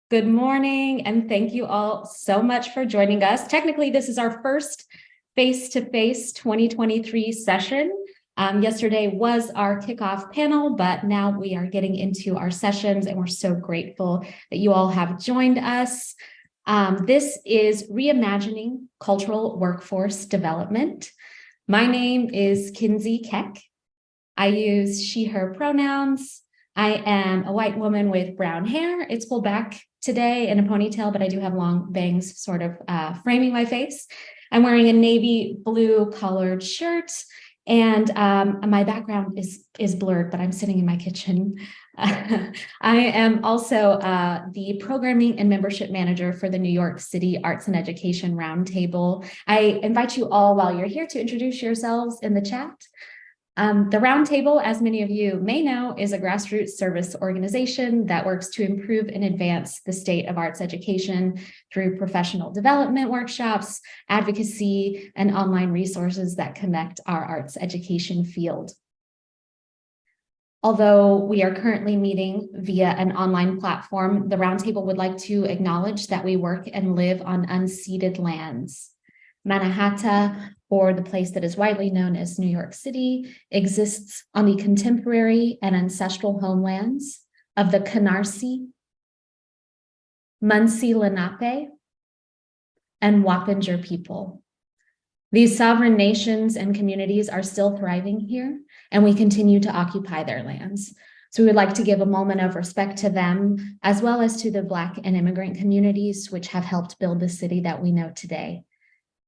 Good morning, and thank you all so much for joining us. Technically, this is our first face-to-face 2023 session. Yesterday was our kickoff panel, but now we are getting into our sessions, and we're so grateful that you all have joined us. This is Reimagining Cultural Workforce Development. My name is Kinsey Keck. I use she, her pronouns. I am a white woman with brown hair. It's pulled back today in a ponytail, but I do have long bangs sort of framing my face. I'm wearing a navy blue collared shirt, and my background is blurred, but I'm sitting in my kitchen. I am also the programming and membership manager for the New York City Arts and Education Roundtable. I invite you all while you're here to introduce yourselves in the chat. The Roundtable, as many of you may know, is a grassroots service organization that works to improve and advance the state of arts education through professional development workshops, advocacy, and online resources that connect our arts education field. Although we are currently meeting via an online platform, the Roundtable would like to acknowledge that we work and live on unceded lands. Mannahatta, or the place that is widely known as New York City, exists on the contemporary and ancestral homelands of the Canarsie, Munsee Lenape, and Wappinger people. These sovereign nations and communities are still thriving here, and we continue to occupy their lands. So we would like to give a moment of respect to them, as well as to the Black and immigrant communities which have helped build the city that we know today.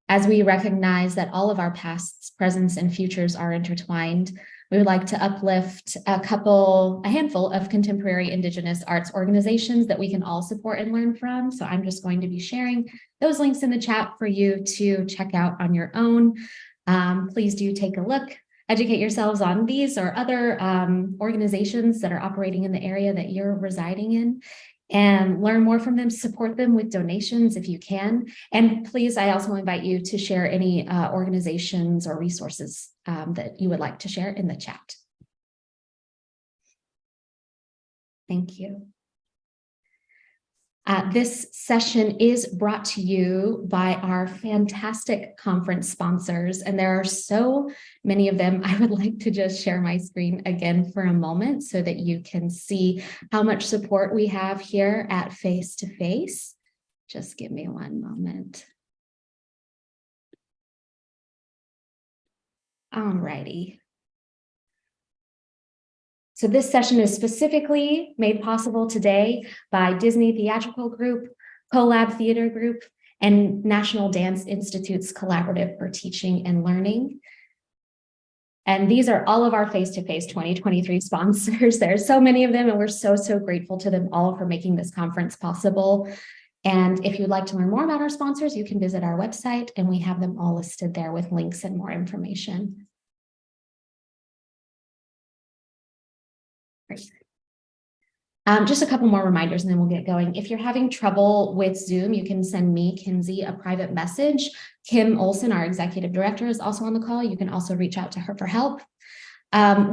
As we recognize that all of our pasts, presents, and futures are intertwined, we would like to uplift a handful of contemporary Indigenous arts organizations that we can all support and learn from. So I'm just going to be sharing those links in the chat for you to check out on your own. Please do take a look, educate yourselves on these or other organizations that are operating in the area that you're residing in, and learn more from them, support them with donations if you can. And please, I also invite you to share any organizations or resources that you would like to share in the chat. Thank you. This session is brought to you by our fantastic conference sponsors, and there are so many of them. I would like to just share my screen again for a moment so that you can see how much support we have here at Face to Face. Just give me one moment. All righty. So this session is specifically made possible today by Disney Theatrical Group, Collab Theater Group, and National Dance Institute's Collaborative for Teaching and Learning. And these are all of our face-to-face 2023 sponsors. There are so many of them, and we're so grateful to them all for making this conference possible. And if you'd like to learn more about our sponsors, you can visit our website, and we have them all listed there with links and more information. Just a couple more reminders and then we'll get going. If you're having trouble with Zoom, you can send me, Kinsey, a private message. Kim Olson, our executive director, is also on the call. You can also reach out to her for help.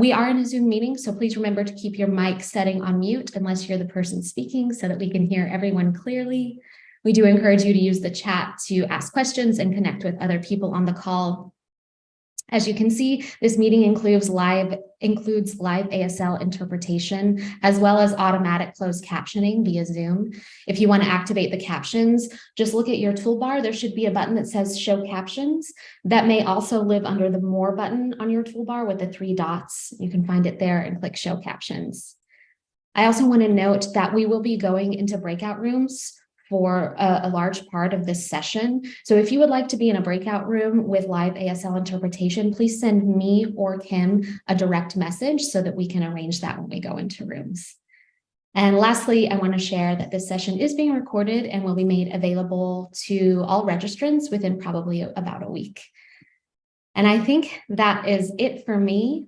We are in a Zoom meeting, so please remember to keep your mic setting on mute unless you're the person speaking so that we can hear everyone clearly. We do encourage you to use the chat to ask questions and connect with other people on the call. As you can see, this meeting includes live ASL interpretation, as well as automatic closed captioning via Zoom. If you want to activate the captions, just look at your toolbar. There should be a button that says Show Captions. That may also live under the More button on your toolbar with the 3 dots. You can find it there and click Show Captions. I also want to note that we will be going into breakout rooms for a large part of this session. So if you would like to be in a breakout room with live ASL interpretation, please send me or Kim a direct message so that we can arrange that when we go into rooms. And lastly, I want to share that this session is being recorded and will be made available to all registrants within probably about a week. And I think that is it for me.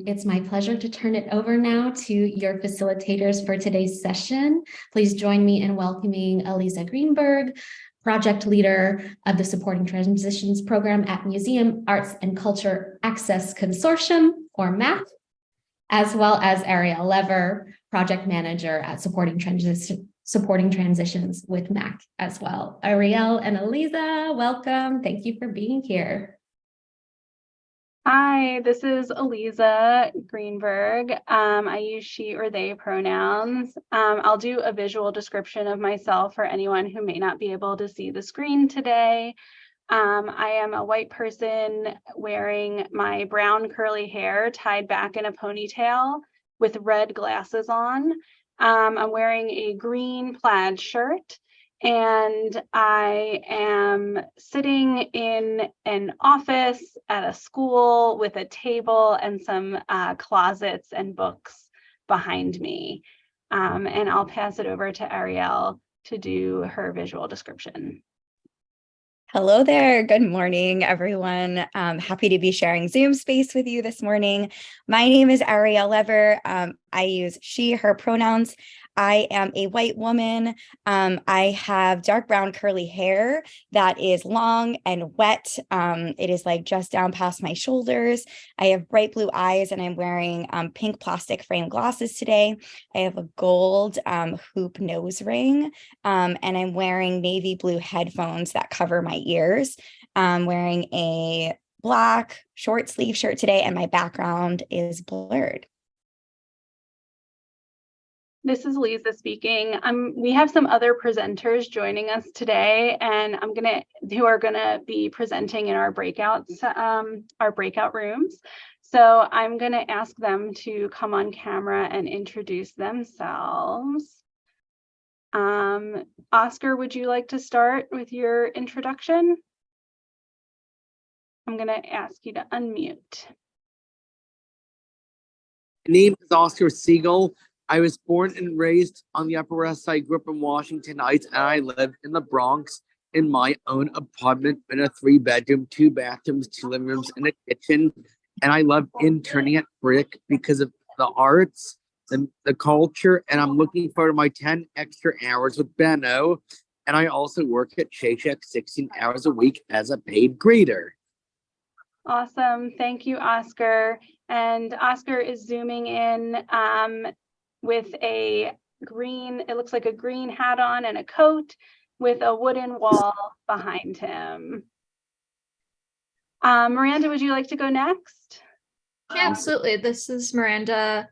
It's my pleasure to turn it over now to your facilitators for today's session. Please join me in welcoming Aliza Greenberg, project leader of the Supporting Transitions program at Museum, Arts, and Culture Access Consortium, or MAC, as well as Arielle, project manager at Supporting supporting transitions with MAC as well. Arielle and Aliza, welcome. Thank you for being here. Hi, this is Aliza Greenberg. I use she or they pronouns. I'll do a visual description of myself for anyone who may not be able to see the screen today. I am a white person wearing my brown curly hair tied back in a ponytail with red glasses on. I'm wearing a green plaid shirt. And I am sitting in an office at a school with a table and some closets and books behind me. And I'll pass it over to Arielle to do her visual description. Hello there. Good morning, everyone. Happy to be sharing Zoom space with you this morning. My name is Arielle Lever. I use she, her pronouns. I am a white woman. I have dark brown curly hair that is long and wet. It is like just down past my shoulders. I have bright blue eyes and I'm wearing pink plastic frame glasses today. I have a gold hoop nose ring and I'm wearing navy blue headphones that cover my ears. I'm wearing a black short sleeve shirt today and my background is blurred. This is Aliza speaking. We have some other presenters joining us today, and who are gonna be presenting in our breakout rooms. So I'm gonna ask them to come on camera and introduce themselves. Oscar, would you like to start with your introduction? I'm gonna ask you to unmute. My name is Oscar Segal. I was born and raised on the Upper West Side, grew up in Washington Heights, and I live in the Bronx in my own apartment in a 3-bedroom, 2 bathrooms, 2 living rooms, and a kitchen. And I love interning at Brick because of the arts, the culture, and I'm looking forward to my 10 extra hours with Benno. And I also work at Shake Shack 16 hours a week as a paid greeter. Awesome. Thank you, Oscar. And Oscar is zooming in with a green, it looks like a green hat on and a coat with a wooden wall behind him. Miranda, would you like to go next? Yeah, absolutely. This is Miranda.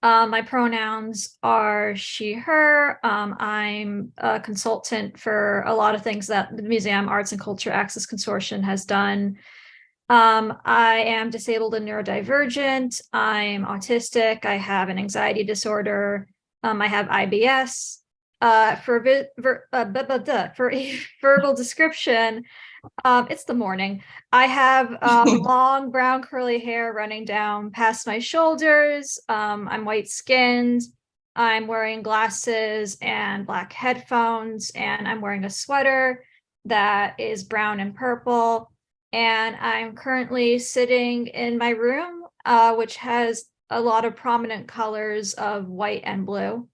My pronouns are she, her. I'm a consultant for a lot of things that the Museum Arts and Culture Access Consortium has done. I am disabled and neurodivergent. I'm autistic. I have an anxiety disorder. I have IBS. For a verbal description, it's the morning. I have long brown curly hair running down past my shoulders. I'm white skinned. I'm wearing glasses and black headphones, and I'm wearing a sweater that is brown and purple. And I'm currently sitting in my room, which has a lot of prominent colors of white and blue.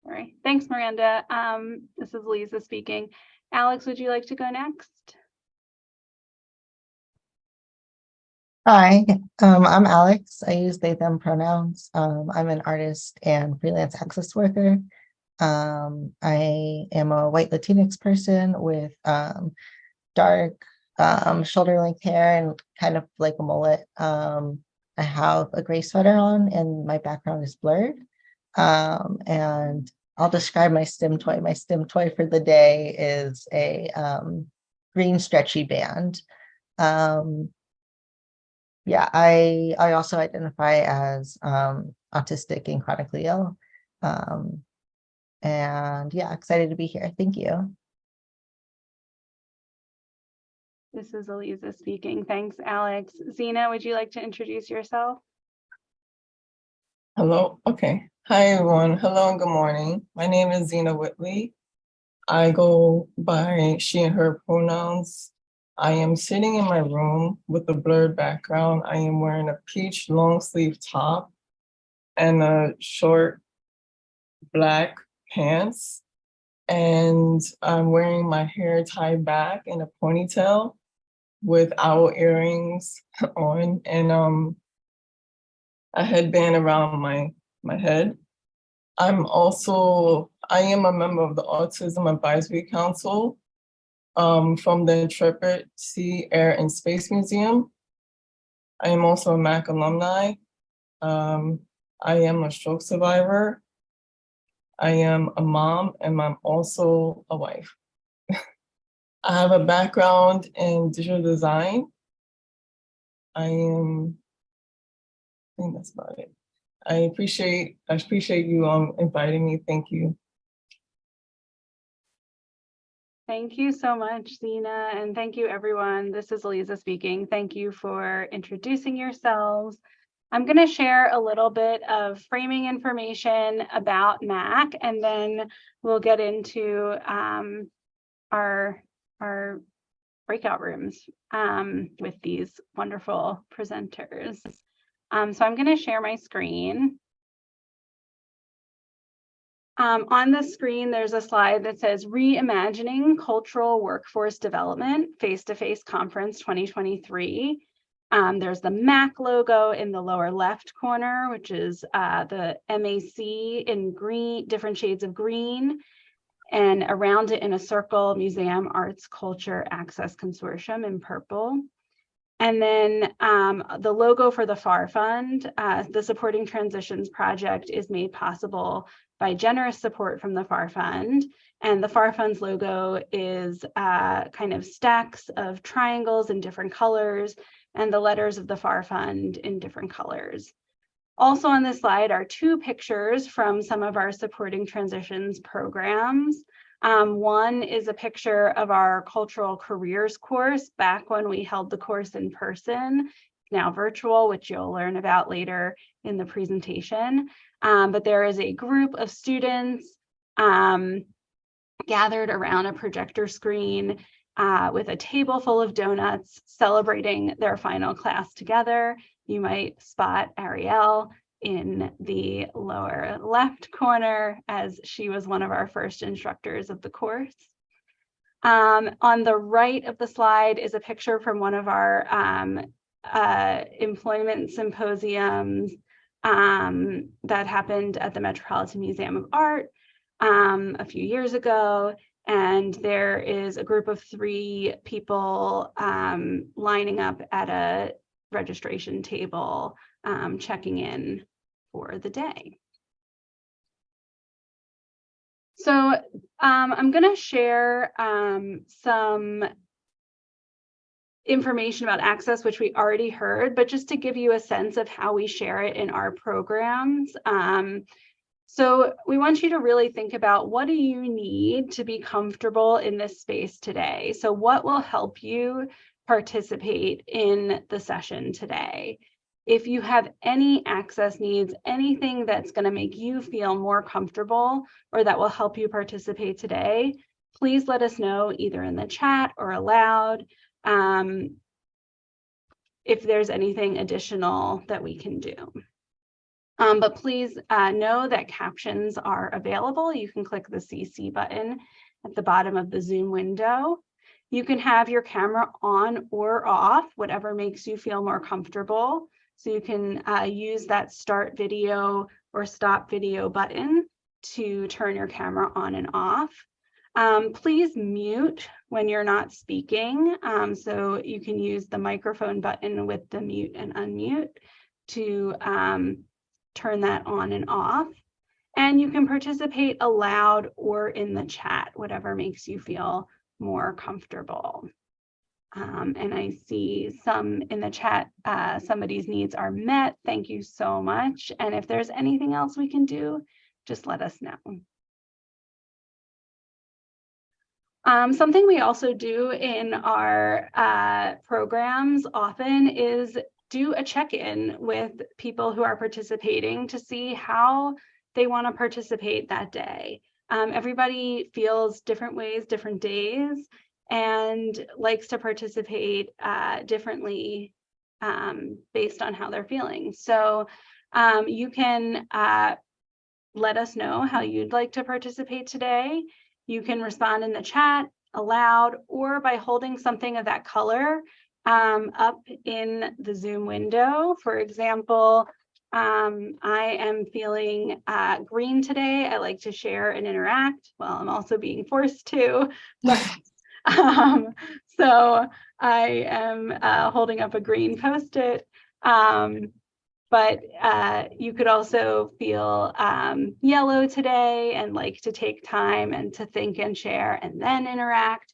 All right, thanks, Miranda. This is Lisa speaking. Alex, would you like to go next? Hi, I'm Alex. I use they, them pronouns. I'm an artist and freelance access worker. I am a white Latinx person with dark shoulder length hair and kind of like a mullet. I have a gray sweater on and my background is blurred. And I'll describe my STEM toy. My STEM toy for the day is a green stretchy band. Yeah, I also identify as autistic and chronically ill. And yeah, excited to be here. Thank you. This is Aliza speaking. Thanks, Alex. Zina, would you like to introduce yourself? Hello. Okay. Hi, everyone. Hello and good morning. My name is Zina Whitley. I go by she and her pronouns. I am sitting in my room with a blurred background. I am wearing a peach long sleeve top and a short black pants. And I'm wearing my hair tied back in a ponytail with owl earrings on. And a headband around my head. I am a member of the Autism Advisory Council from the Intrepid Sea, Air, and Space Museum. I am also a MAC alumni. I am a stroke survivor. I am a mom, and I'm also a wife. I have a background in digital design. I think that's about it. I appreciate you inviting me. Thank you. Thank you so much, Zina, and thank you, everyone. This is Aliza speaking. Thank you for introducing yourselves. I'm going to share a little bit of framing information about MAC, and then we'll get into our breakout rooms with these wonderful presenters. So I'm going to share my screen. On the screen, there's a slide that says Reimagining Cultural Workforce Development Face-to-Face Conference 2023. There's the MAC logo in the lower left corner, which is the MAC in green, different shades of green, and around it in a circle, Museum Arts Culture Access Consortium in purple. And then the logo for the FAR Fund, the Supporting Transitions Project, is made possible by generous support from the FAR Fund. And the FAR Fund's logo is kind of stacks of triangles in different colors, and the letters of the FAR Fund in different colors. Also on this slide are two pictures from some of our Supporting Transitions programs. One is a picture of our Cultural Careers course back when we held the course in person, now virtual, which you'll learn about later in the presentation. But there is a group of students gathered around a projector screen with a table full of donuts celebrating their final class together. You might spot Arielle in the lower left corner, as she was one of our first instructors of the course. On the right of the slide is a picture from one of our employment symposiums that happened at the Metropolitan Museum of Art a few years ago. And there is a group of 3 people lining up at a registration table, checking in for the day. So I'm going to share some information about access, which we already heard, but just to give you a sense of how we share it in our programs. So we want you to really think about, what do you need to be comfortable in this space today? So what will help you participate in the session today? If you have any access needs, anything that's going to make you feel more comfortable or that will help you participate today, please let us know either in the chat or aloud if there's anything additional that we can do. But please know that captions are available. You can click the CC button at the bottom of the Zoom window. You can have your camera on or off, whatever makes you feel more comfortable. So you can use that start video or stop video button to turn your camera on and off. Please mute when you're not speaking. So you can use the microphone button with the mute and unmute to turn that on and off. And you can participate aloud or in the chat, whatever makes you feel more comfortable. And I see some in the chat, somebody's needs are met. Thank you so much. And if there's anything else we can do, just let us know. Something we also do in our programs often is do a check-in with people who are participating to see how they want to participate that day. Everybody feels different ways, different days, and likes to participate differently based on how they're feeling. So you can let us know how you'd like to participate today. You can respond in the chat aloud or by holding something of that color up in the Zoom window. For example, I am feeling green today. I like to share and interact. Well, I'm also being forced to, but so I am holding up a green Post-it. But you could also feel yellow today and like to take time and to think and share and then interact.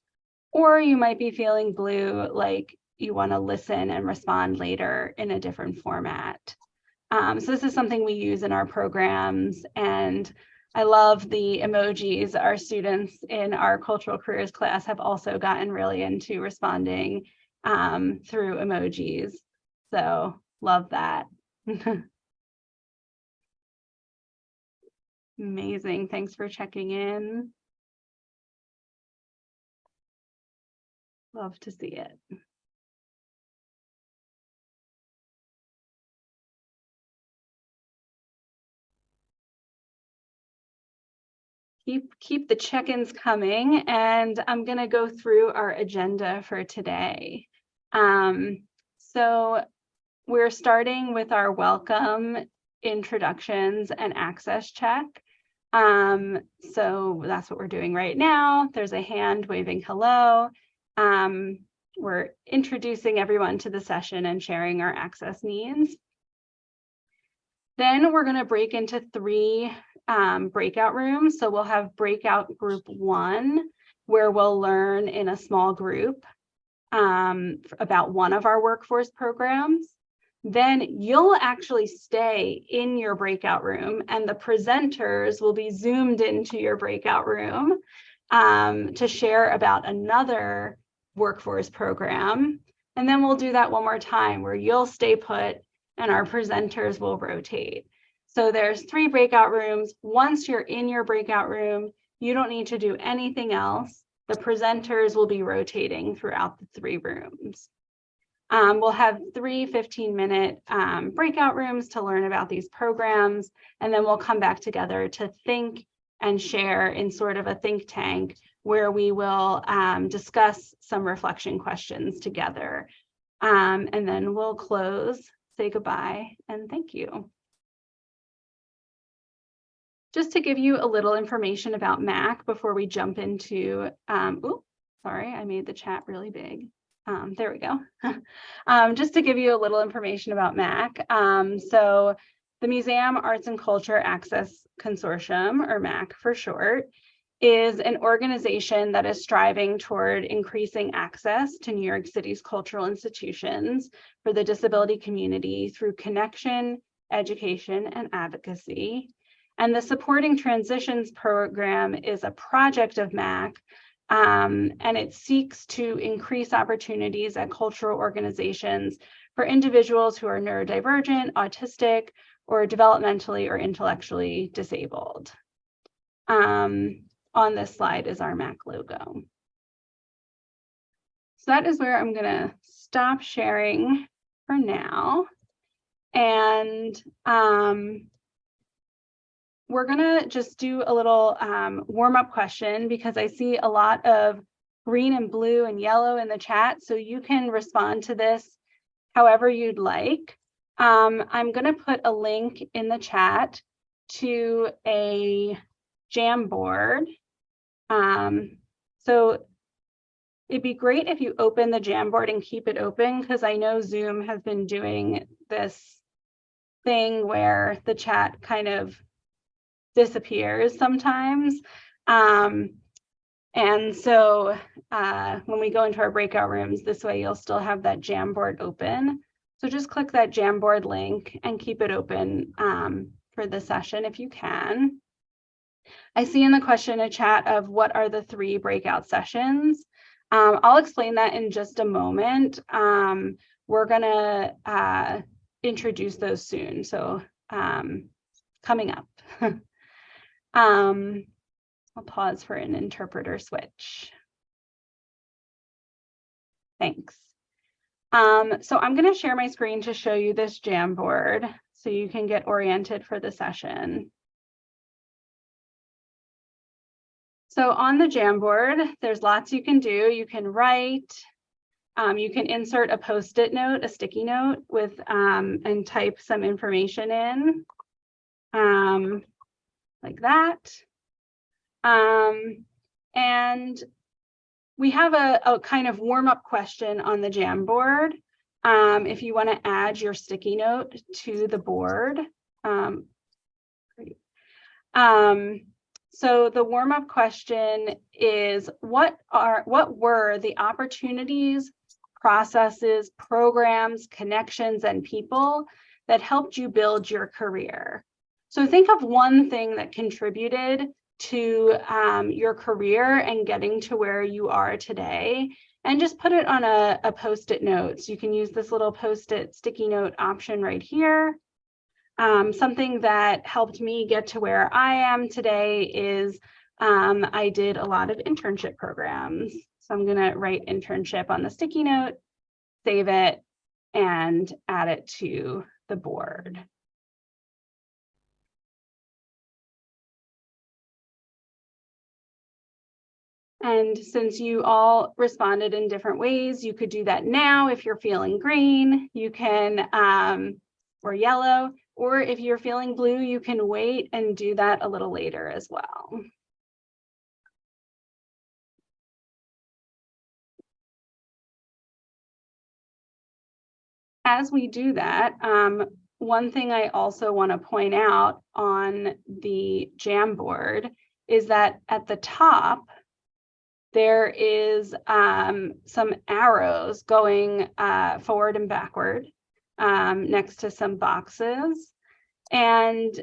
Or you might be feeling blue, like you want to listen and respond later in a different format. So this is something we use in our programs, and I love the emojis. Our students in our cultural careers class have also gotten really into responding through emojis. So love that. Amazing. Thanks for checking in. Love to see it. Keep the check-ins coming, and I'm going to go through our agenda for today. So we're starting with our welcome, introductions, and access check. So that's what we're doing right now. There's a hand waving hello. We're introducing everyone to the session and sharing our access needs. Then we're going to break into 3 breakout rooms. So we'll have breakout group 1, where we'll learn in a small group about one of our workforce programs. Then you'll actually stay in your breakout room, and the presenters will be zoomed into your breakout room to share about another workforce program. And then we'll do that one more time, where you'll stay put and our presenters will rotate. So there's 3 breakout rooms. Once you're in your breakout room, you don't need to do anything else. The presenters will be rotating throughout the 3 rooms. We'll have 3 15-minute breakout rooms to learn about these programs, and then we'll come back together to think and share in sort of a think tank, where we will discuss some reflection questions together. And then we'll close, say goodbye, and thank you. Just to give you a little information about MAC before we jump into, sorry, I made the chat really big. There we go. Just to give you a little information about MAC. So the Museum Arts and Culture Access Consortium, or MAC for short, is an organization that is striving toward increasing access to New York City's cultural institutions for the disability community through connection, education, and advocacy. And the Supporting Transitions program is a project of MAC, and it seeks to increase opportunities at cultural organizations for individuals who are neurodivergent, autistic, or developmentally or intellectually disabled. On this slide is our MAC logo. So that is where I'm going to stop sharing for now. And we're going to just do a little warm-up question, because I see a lot of green and blue and yellow in the chat. So you can respond to this however you'd like. I'm going to put a link in the chat to a Jamboard. So it'd be great if you open the Jamboard and keep it open, because I know Zoom has been doing this thing where the chat kind of disappears sometimes. And so when we go into our breakout rooms, this way you'll still have that Jamboard open. So just click that Jamboard link and keep it open for the session if you can. I see in the question a chat of what are the 3 breakout sessions. I'll explain that in just a moment. We're gonna introduce those soon. So coming up. I'll pause for an interpreter switch. Thanks. So I'm going to share my screen to show you this Jamboard so you can get oriented for the session. So on the Jamboard, there's lots you can do. You can write, You can insert a Post-it note, a sticky note with and type some information in like that. And we have a kind of warm-up question on the Jamboard. If you want to add your sticky note to the board. So the warm-up question is, what were the opportunities, processes, programs, connections, and people that helped you build your career? So think of one thing that contributed to your career and getting to where you are today, and just put it on a Post-it note. So you can use this little Post-it sticky note option right here. Something that helped me get to where I am today is I did a lot of internship programs. So I'm gonna write internship on the sticky note, save it, and add it to the board. And since you all responded in different ways, you could do that now if you're feeling green, you can, or yellow, or if you're feeling blue, you can wait and do that a little later as well. As we do that, one thing I also want to point out on the Jamboard is that at the top, there is some arrows going forward and backward next to some boxes. And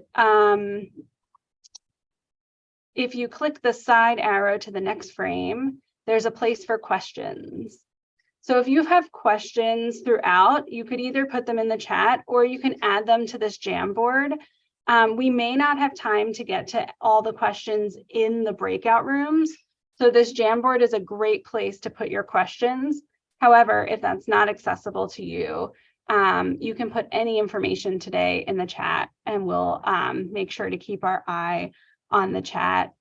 if you click the side arrow to the next frame, there's a place for questions. So if you have questions throughout, you could either put them in the chat or you can add them to this Jamboard. We may not have time to get to all the questions in the breakout rooms. So this Jamboard is a great place to put your questions. However, if that's not accessible to you, you can put any information today in the chat, and we'll make sure to keep our eye on the chat.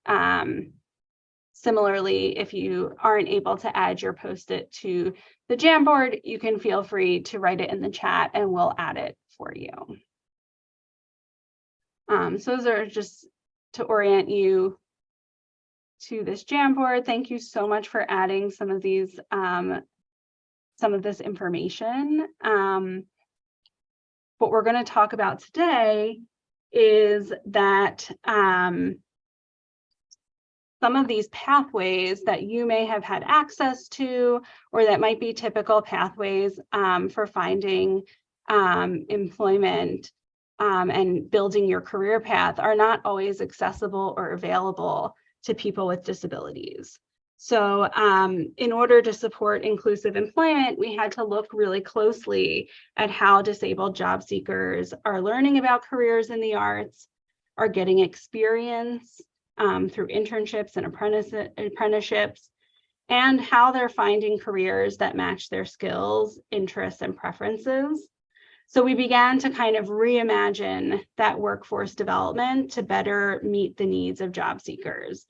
Similarly, if you aren't able to add your Post-it to the Jamboard, you can feel free to write it in the chat and we'll add it for you. So those are just to orient you to this Jamboard. Thank you so much for adding some of these, some of this information. What we're going to talk about today is that some of these pathways that you may have had access to, or that might be typical pathways for finding employment and building your career path, are not always accessible or available to people with disabilities. So in order to support inclusive employment, we had to look really closely at how disabled job seekers are learning about careers in the arts, are getting experience through internships and apprenticeships, and how they're finding careers that match their skills, interests, and preferences. So we began to kind of reimagine that workforce development to better meet the needs of job seekers.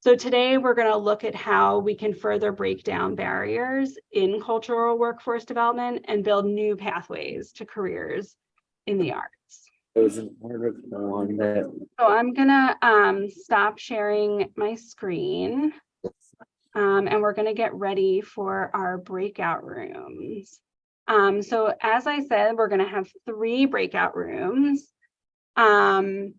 So today we're going to look at how we can further break down barriers in cultural workforce development and build new pathways to careers in the arts. So I'm gonna stop sharing my screen and we're gonna get ready for our breakout rooms. So as I said, we're gonna have 3 breakout rooms. The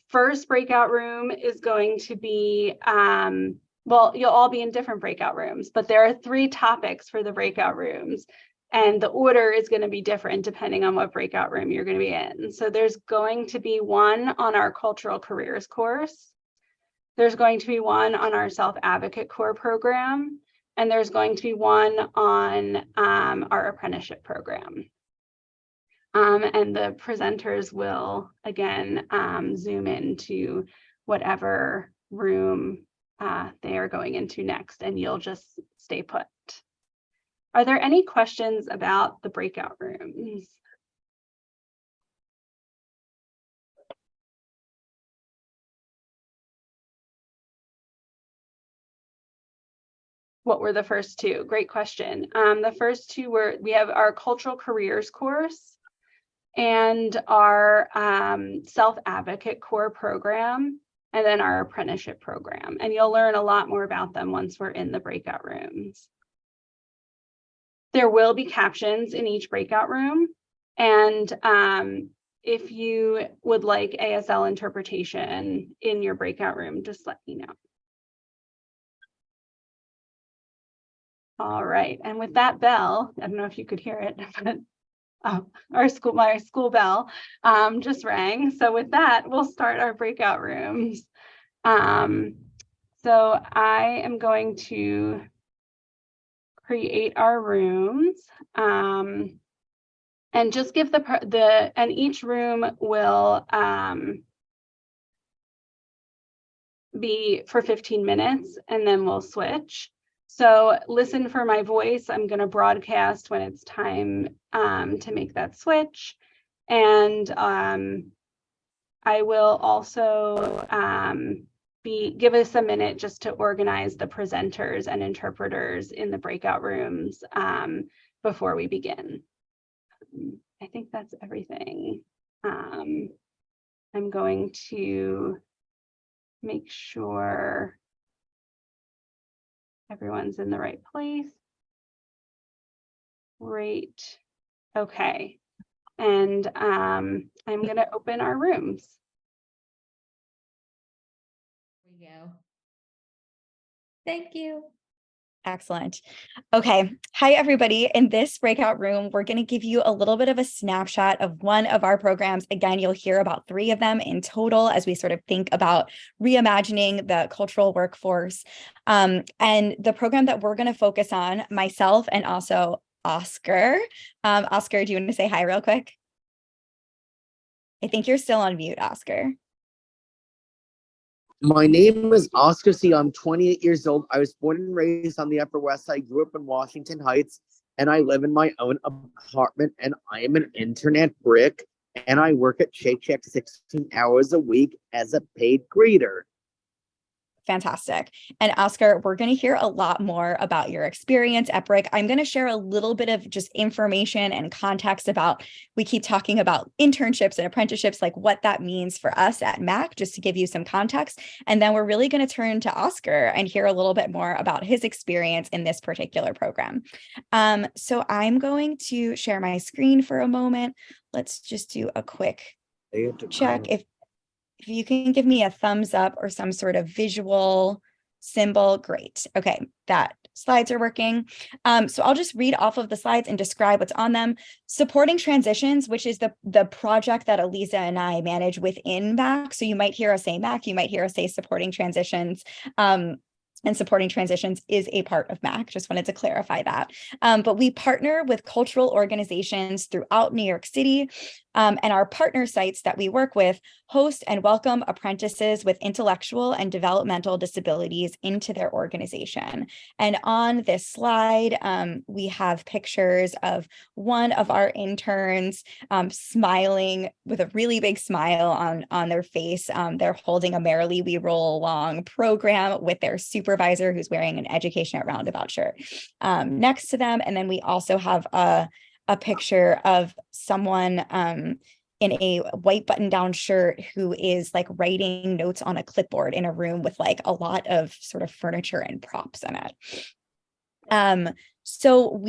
first breakout room is going to be, well, you'll all be in different breakout rooms, but there are 3 topics for the breakout rooms. And the order is going to be different depending on what breakout room you're going to be in. So there's going to be one on our cultural careers course. There's going to be one on our self-advocate core program. And there's going to be one on our apprenticeship program. And the presenters will, again, zoom into whatever room they are going into next, and you'll just stay put. Are there any questions about the breakout rooms? What were the first two? Great question. The first two we have our cultural careers course and our self-advocate core program, and then our apprenticeship program. And you'll learn a lot more about them once we're in the breakout rooms. There will be captions in each breakout room. And if you would like ASL interpretation in your breakout room, just let me know. All right, and with that bell, I don't know if you could hear it, but my school bell just rang. So with that, we'll start our breakout rooms. So I am going to create our rooms and just give and each room will be for 15 minutes and then we'll switch. So listen for my voice. I'm going to broadcast when it's time to make that switch. And I will also give us a minute just to organize the presenters and interpreters in the breakout rooms before we begin. I think that's everything. I'm going to make sure everyone's in the right place. Great. Okay. And I'm going to open our rooms. There we go. Thank you. Excellent. Okay. Hi, everybody. In this breakout room, we're going to give you a little bit of a snapshot of one of our programs. Again, you'll hear about 3 of them in total as we sort of think about reimagining the cultural workforce. And the program that we're going to focus on, myself and also Oscar. Oscar, do you want to say hi real quick? I think you're still on mute, Oscar. My name is Oscar C. I'm 28 years old. I was born and raised on the Upper West Side, grew up in Washington Heights, and I live in my own apartment, and I am an internet brick, and I work at Shake Shack 16 hours a week as a paid greeter. Fantastic. And Oscar, we're going to hear a lot more about your experience at Brick. I'm going to share a little bit of just information and context about, we keep talking about internships and apprenticeships, like what that means for us at MAC, just to give you some context. And then we're really going to turn to Oscar and hear a little bit more about his experience in this particular program. So I'm going to share my screen for a moment. Let's just do a quick check. If you can give me a thumbs up or some sort of visual symbol, great. Okay, that slides are working. So I'll just read off of the slides and describe what's on them. Supporting transitions, which is the project that Aliza and I manage within MAC. So you might hear us say MAC, you might hear us say supporting transitions. And supporting transitions is a part of MAC. Just wanted to clarify that. But we partner with cultural organizations throughout New York City, and our partner sites that we work with host and welcome apprentices with intellectual and developmental disabilities into their organization. And on this slide, we have pictures of one of our interns smiling with a really big smile on their face. They're holding a Merrily We Roll Along program with their supervisor who's wearing an Education at Roundabout shirt next to them. And then we also have a picture of someone in a white button-down shirt who is like writing notes on a clipboard in a room with like a lot of sort of furniture and props in it. So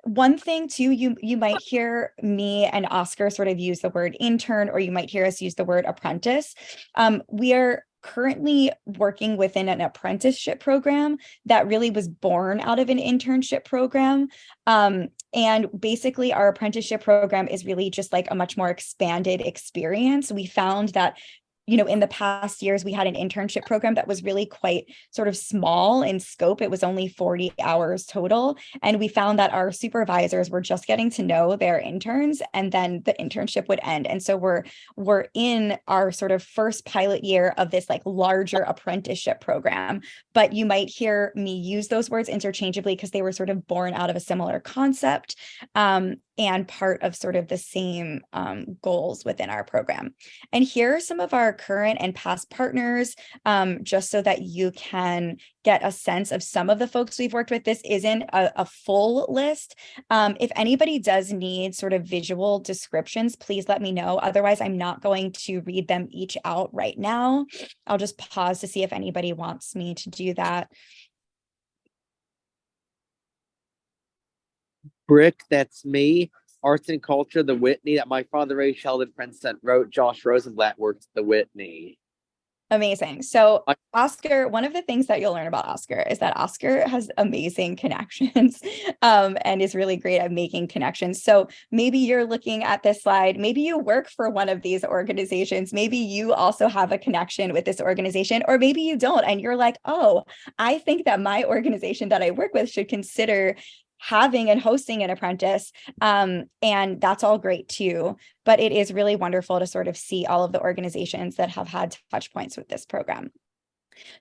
one thing too, you might hear me and Oscar sort of use the word intern, or you might hear us use the word apprentice. We are currently working within an apprenticeship program that really was born out of an internship program. And basically our apprenticeship program is really just like a much more expanded experience. We found that, you know, in the past years, we had an internship program that was really quite sort of small in scope. It was only 40 hours total. And we found that our supervisors were just getting to know their interns, and then the internship would end. And so we're in our sort of first pilot year of this like larger apprenticeship program. But you might hear me use those words interchangeably because they were sort of born out of a similar concept. and part of sort of the same goals within our program. And here are some of our current and past partners, just so that you can get a sense of some of the folks we've worked with. This isn't a full list. If anybody does need sort of visual descriptions, please let me know. Otherwise, I'm not going to read them each out right now. I'll just pause to see if anybody wants me to do that. Brick, that's me. Arts and Culture, the Whitney, that my father, Ray Sheldon Princeton, wrote. Josh Rosenblatt works the Whitney. Amazing. So Oscar, one of the things that you'll learn about Oscar is that Oscar has amazing connections and is really great at making connections. So maybe you're looking at this slide, maybe you work for one of these organizations, maybe you also have a connection with this organization, or maybe you don't, and you're like, oh, I think that my organization that I work with should consider having and hosting an apprentice. And that's all great too. But it is really wonderful to sort of see all of the organizations that have had touch points with this program.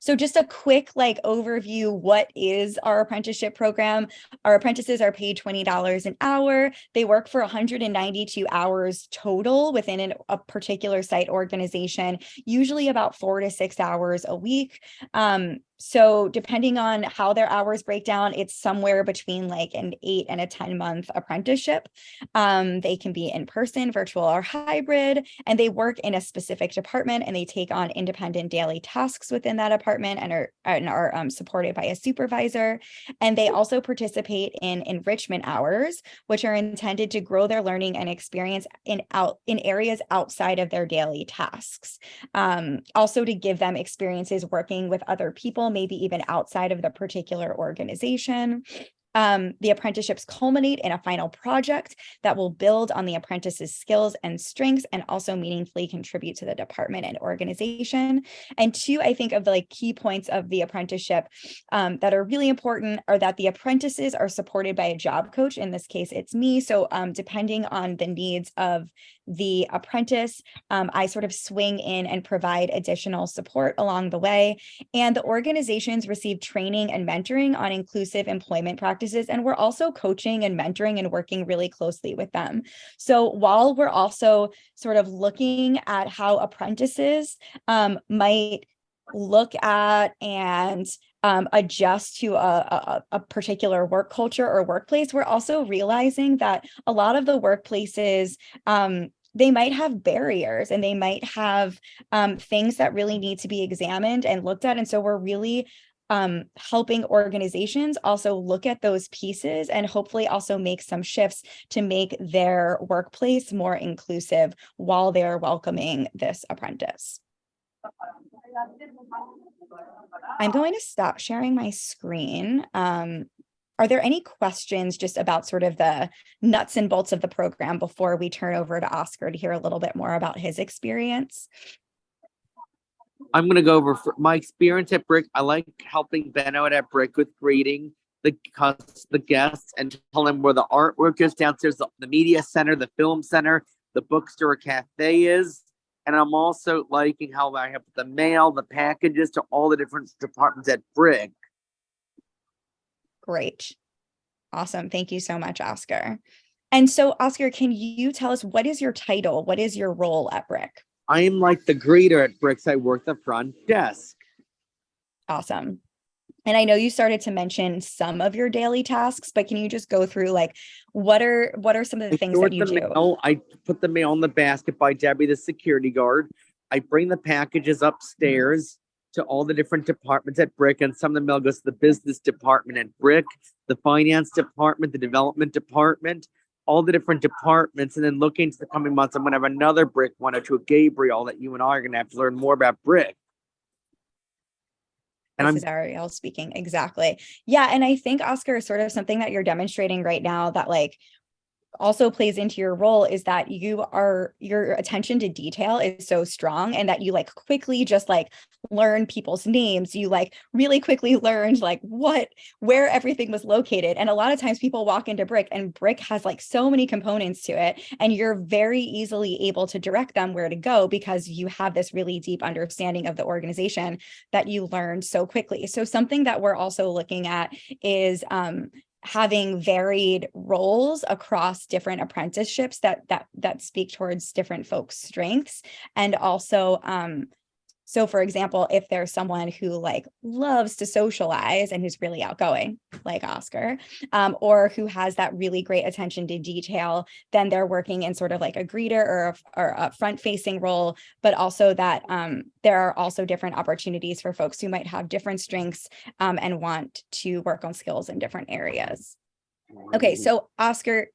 So just a quick overview, what is our apprenticeship program? Our apprentices are paid $20 an hour. They work for 192 hours total within a particular site organization, usually about 4 to 6 hours a week. So depending on how their hours break down, it's somewhere between an 8 and a 10-month apprenticeship. They can be in person, virtual, or hybrid, and they work in a specific department, and they take on independent daily tasks within that department and are supported by a supervisor. And they also participate in enrichment hours, which are intended to grow their learning and experience in areas outside of their daily tasks. Also to give them experiences working with other people, maybe even outside of the particular organization. The apprenticeships culminate in a final project that will build on the apprentice's skills and strengths and also meaningfully contribute to the department and organization. And two, I think, of the key points of the apprenticeship that are really important are that the apprentices are supported by a job coach. In this case, it's me. So depending on the needs of the apprentice, I sort of swing in and provide additional support along the way. And the organizations receive training and mentoring on inclusive employment practices. And we're also coaching and mentoring and working really closely with them. So while we're also sort of looking at how apprentices might look at and adjust to a particular work culture or workplace, we're also realizing that a lot of the workplaces, they might have barriers and they might have things that really need to be examined and looked at. And so we're really helping organizations also look at those pieces and hopefully also make some shifts to make their workplace more inclusive while they're welcoming this apprentice. I'm going to stop sharing my screen. Are there any questions just about sort of the nuts and bolts of the program before we turn over to Oscar to hear a little bit more about his experience? I'm going to go over my experience at Brick. I like helping Ben out at Brick with greeting the guests and telling them where the artwork is downstairs, the media center, the film center, the bookstore, cafe is. And I'm also liking how I have the mail, the packages to all the different departments at Brick. Great. Awesome. Thank you so much, Oscar. And so, Oscar, can you tell us, what is your title? What is your role at Brick? I am like the greeter at Bricks. I work the front desk. Awesome. And I know you started to mention some of your daily tasks, but can you just go through what are some of the things that you do? I put the mail in the basket by Debbie, the security guard. I bring the packages upstairs to all the different departments at Brick, and some of the mail goes to the business department at Brick, the finance department, the development department, all the different departments. And then looking to the coming months, I'm going to have another Brick one or two of Gabriel that you and I are going to have to learn more about Brick. And this is Arielle speaking. Exactly. Yeah. And I think, Oscar, is sort of something that you're demonstrating right now that also plays into your role is that your attention to detail is so strong, and that you quickly just learn people's names. You really quickly learned where everything was located. And a lot of times people walk into Brick, and Brick has so many components to it, and you're very easily able to direct them where to go because you have this really deep understanding of the organization that you learned so quickly. So something that we're also looking at is having varied roles across different apprenticeships that speak towards different folks' strengths. And also, so for example, if there's someone who like loves to socialize and who's really outgoing, like Oscar, or who has that really great attention to detail, then they're working in sort of like a greeter or a front-facing role, but also that there are also different opportunities for folks who might have different strengths and want to work on skills in different areas. Okay, so Oscar,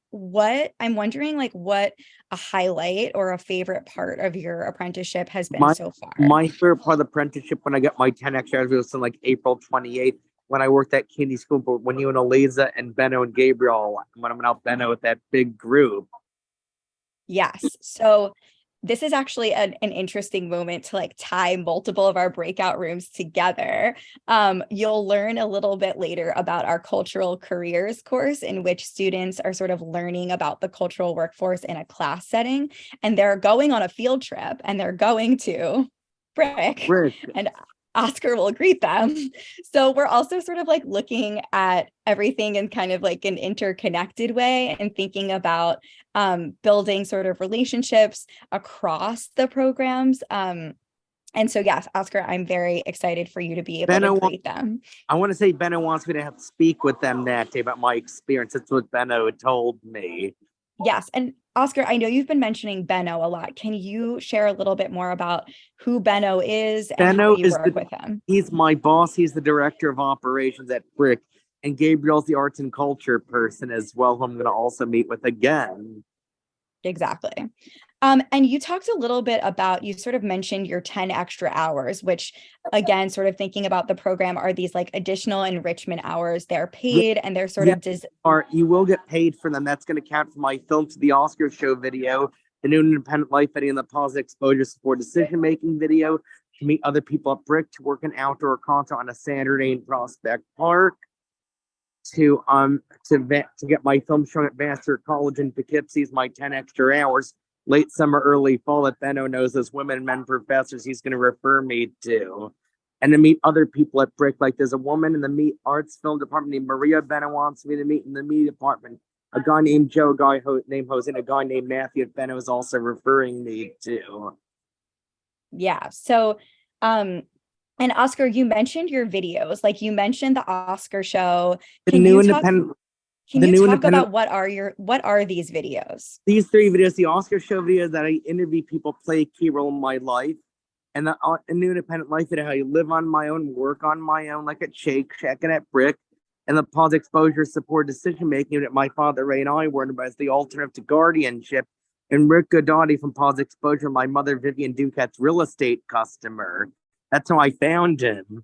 I'm wondering like what a highlight or a favorite part of your apprenticeship has been so far. My favorite part of the apprenticeship when I got my 10 extra hours was on like April 28th when I worked at Kennedy School, but when you and Aliza and Benno and Gabriel, when I'm out Benno with that big group. Yes, so this is actually an interesting moment to like tie multiple of our breakout rooms together. You'll learn a little bit later about our cultural careers course, in which students are sort of learning about the cultural workforce in a class setting, and they're going on a field trip and they're going to Brick. And Oscar will greet them. So we're also sort of like looking at everything in kind of like an interconnected way and thinking about building sort of relationships across the programs. And so, yes, Oscar, I'm very excited for you to be able to greet them. I want to say Benno wants me to have to speak with them that day about my experience. That's what Benno told me. Yes. And Oscar, I know you've been mentioning Benno a lot. Can you share a little bit more about who Benno is and how you work with him? He's my boss. He's the director of operations at Brick. And Gabriel's the arts and culture person as well, who I'm going to also meet with again. Exactly. And you talked a little bit about, you sort of mentioned your 10 extra hours, which again, sort of thinking about the program are these like additional enrichment hours. They're paid and they're sort of you will get paid for them. That's going to count for my film to the Oscar show video, the new independent life video, and the positive exposure support decision-making video, to meet other people at Brick, to work in outdoor concert on a Saturday in Prospect Park, to get my film shown at Vassar College in Poughkeepsie's my 10 extra hours, late summer, early fall, that Benno knows as women and men professors he's going to refer me to. And to meet other people at Brick, like there's a woman in the arts film department named Maria Benno wants me to meet in the media department. A guy named Joe, a guy named Jose, and a guy named Matthew that Benno is also referring me to. Yeah. So, and Oscar, you mentioned your videos, like you mentioned the Oscar show. Can you talk about what are these videos? These 3 videos, the Oscar show video that I interview people, play a key role in my life, and the new independent life video, how you live on my own, work on my own, like at Shake Shack and at Brick, and the positive exposure support decision making that my father Ray and I were about as the alternative to guardianship, and Rick Godotti from Positive Exposure, my mother Vivian Duquette's real estate customer. That's how I found him.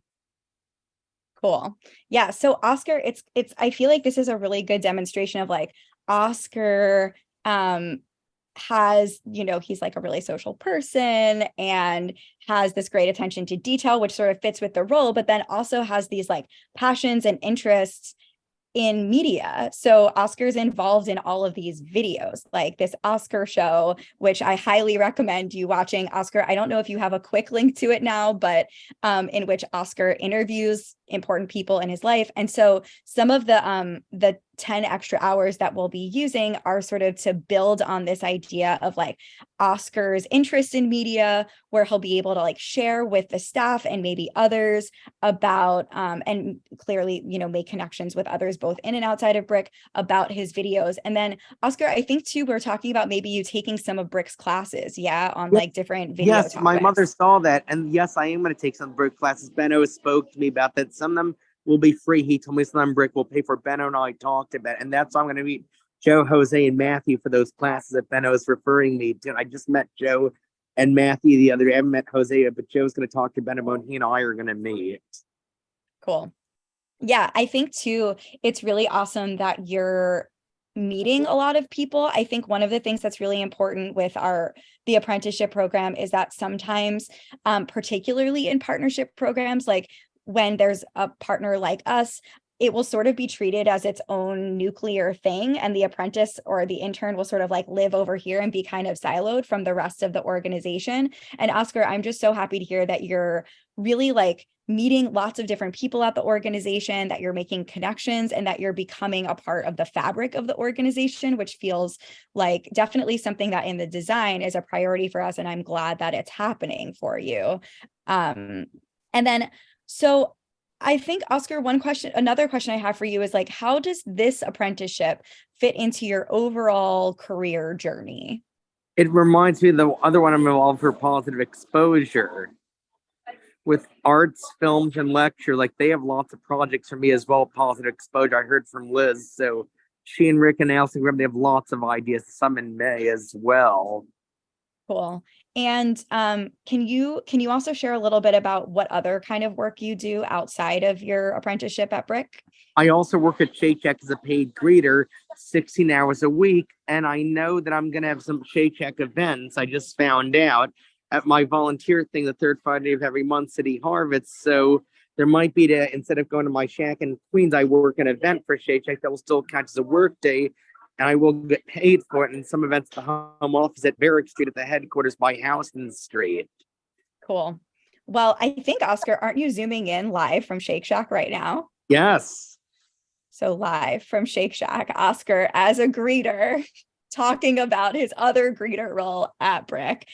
Cool. Yeah. So Oscar, I feel like this is a really good demonstration of like Oscar has, he's like a really social person and has this great attention to detail, which sort of fits with the role, but then also has these like passions and interests in media. So Oscar's involved in all of these videos, like this Oscar show, which I highly recommend you watching. Oscar, I don't know if you have a quick link to it now, but in which Oscar interviews important people in his life. And so some of the 10 extra hours that we'll be using are sort of to build on this idea of like Oscar's interest in media, where he'll be able to like share with the staff and maybe others about and clearly, make connections with others both in and outside of Brick about his videos. And then Oscar, I think too, we're talking about maybe you taking some of Brick's classes, on like different video Yes, topics. My mother saw that. And yes, I am going to take some Brick classes. Benno spoke to me about that. Some of them will be free. He told me some of them Brick will pay for. Benno and I talked about it. And that's why I'm going to meet Joe, Jose, and Matthew for those classes that Benno is referring me to. I just met Joe and Matthew the other day. I haven't met Jose yet, but Joe's going to talk to Benno, and he and I are going to meet. Cool. Yeah, I think too, it's really awesome that you're meeting a lot of people. I think one of the things that's really important with the apprenticeship program is that sometimes, particularly in partnership programs, like when there's a partner like us, it will sort of be treated as its own nuclear thing, and the apprentice or the intern will sort of like live over here and be kind of siloed from the rest of the organization. And Oscar, I'm just so happy to hear that you're really like meeting lots of different people at the organization, that you're making connections, and that you're becoming a part of the fabric of the organization, which feels like definitely something that in the design is a priority for us. And I'm glad that it's happening for you. And then, so I think, Oscar, another question I have for you is like, how does this apprenticeship fit into your overall career journey? It reminds me of the other one I'm involved for, positive exposure. With arts, films, and lecture, like they have lots of projects for me as well. Positive exposure. I heard from Liz, so she and Rick and Allison, they have lots of ideas. Some in May as well. Cool. And can you also share a little bit about what other kind of work you do outside of your apprenticeship at Brick? I also work at Shake Shack as a paid greeter, 16 hours a week, and I know that I'm going to have some Shake Shack events. I just found out at my volunteer thing, the third Friday of every month, City Harvest. So there might be, instead of going to my shack in Queens, I work an event for Shake Shack that will still count as a work day, and I will get paid for it. And some events at the home office at Barrack Street at the headquarters by Houston Street. Cool. Well, I think, Oscar, aren't you zooming in live from Shake Shack right now? Yes. So live from Shake Shack, Oscar as a greeter, talking about his other greeter role at Brick.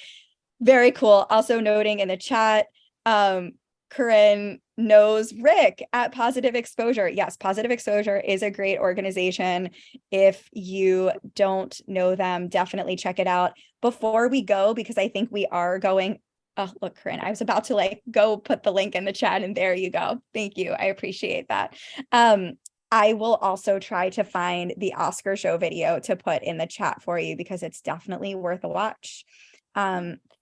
Very cool. Also noting in the chat, Corinne knows Rick at Positive Exposure. Yes, Positive Exposure is a great organization. If you don't know them, definitely check it out. Before we go, because I think we are going, oh, look, Corinne, I was about to like go put the link in the chat, and there you go. Thank you. I appreciate that. I will also try to find the Oscar show video to put in the chat for you, because it's definitely worth a watch.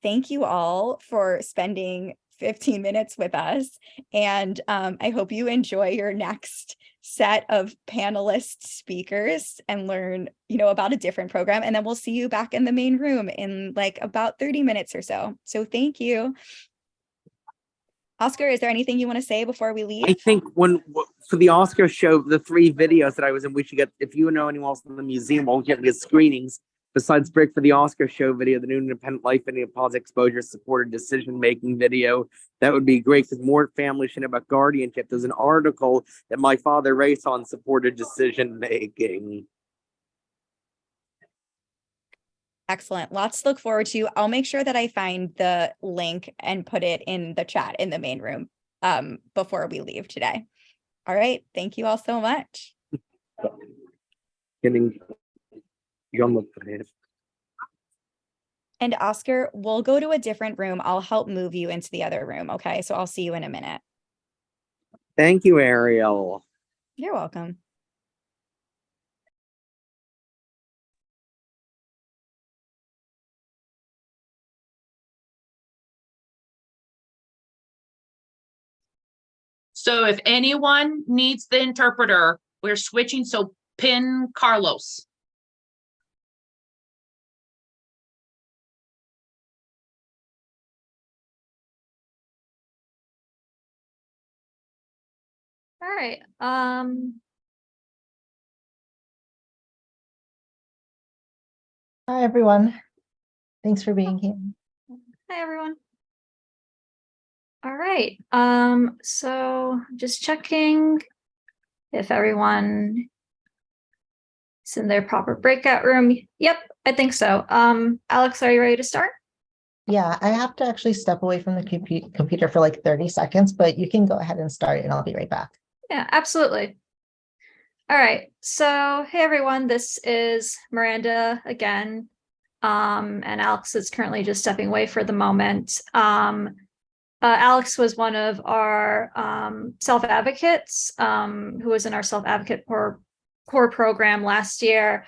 Thank you all for spending 15 minutes with us. And I hope you enjoy your next set of panelist speakers and learn, about a different program. And then we'll see you back in the main room in like about 30 minutes or so. So thank you. Oscar, is there anything you want to say before we leave? I think for the Oscar show, the 3 videos that I was in, we should get, if you know anyone else in the museum, we'll get the screenings. Besides Brick, for the Oscar show video, the new independent life video, positive exposure, supported decision-making video, that would be great, because more families should know about guardianship. There's an article that my father writes on supported decision-making. Excellent. Lots to look forward to. I'll make sure that I find the link and put it in the chat in the main room before we leave today. All right. Thank you all so much. And Oscar, we'll go to a different room. I'll help move you into the other room. Okay. So I'll see you in a minute. Thank you, Arielle. You're welcome. So if anyone needs the interpreter, we're switching. So pin Carlos. All right. Hi, everyone. Thanks for being here. Hi, everyone. All right. So just checking if everyone is in their proper breakout room. Yep, I think so. Alex, are you ready to start? Yeah, I have to actually step away from the computer for like 30 seconds, but you can go ahead and start and I'll be right back. Yeah, absolutely. All right. So, hey, everyone, this is Miranda again. And Alex is currently just stepping away for the moment. Alex was one of our self-advocates who was in our self-advocate core program last year.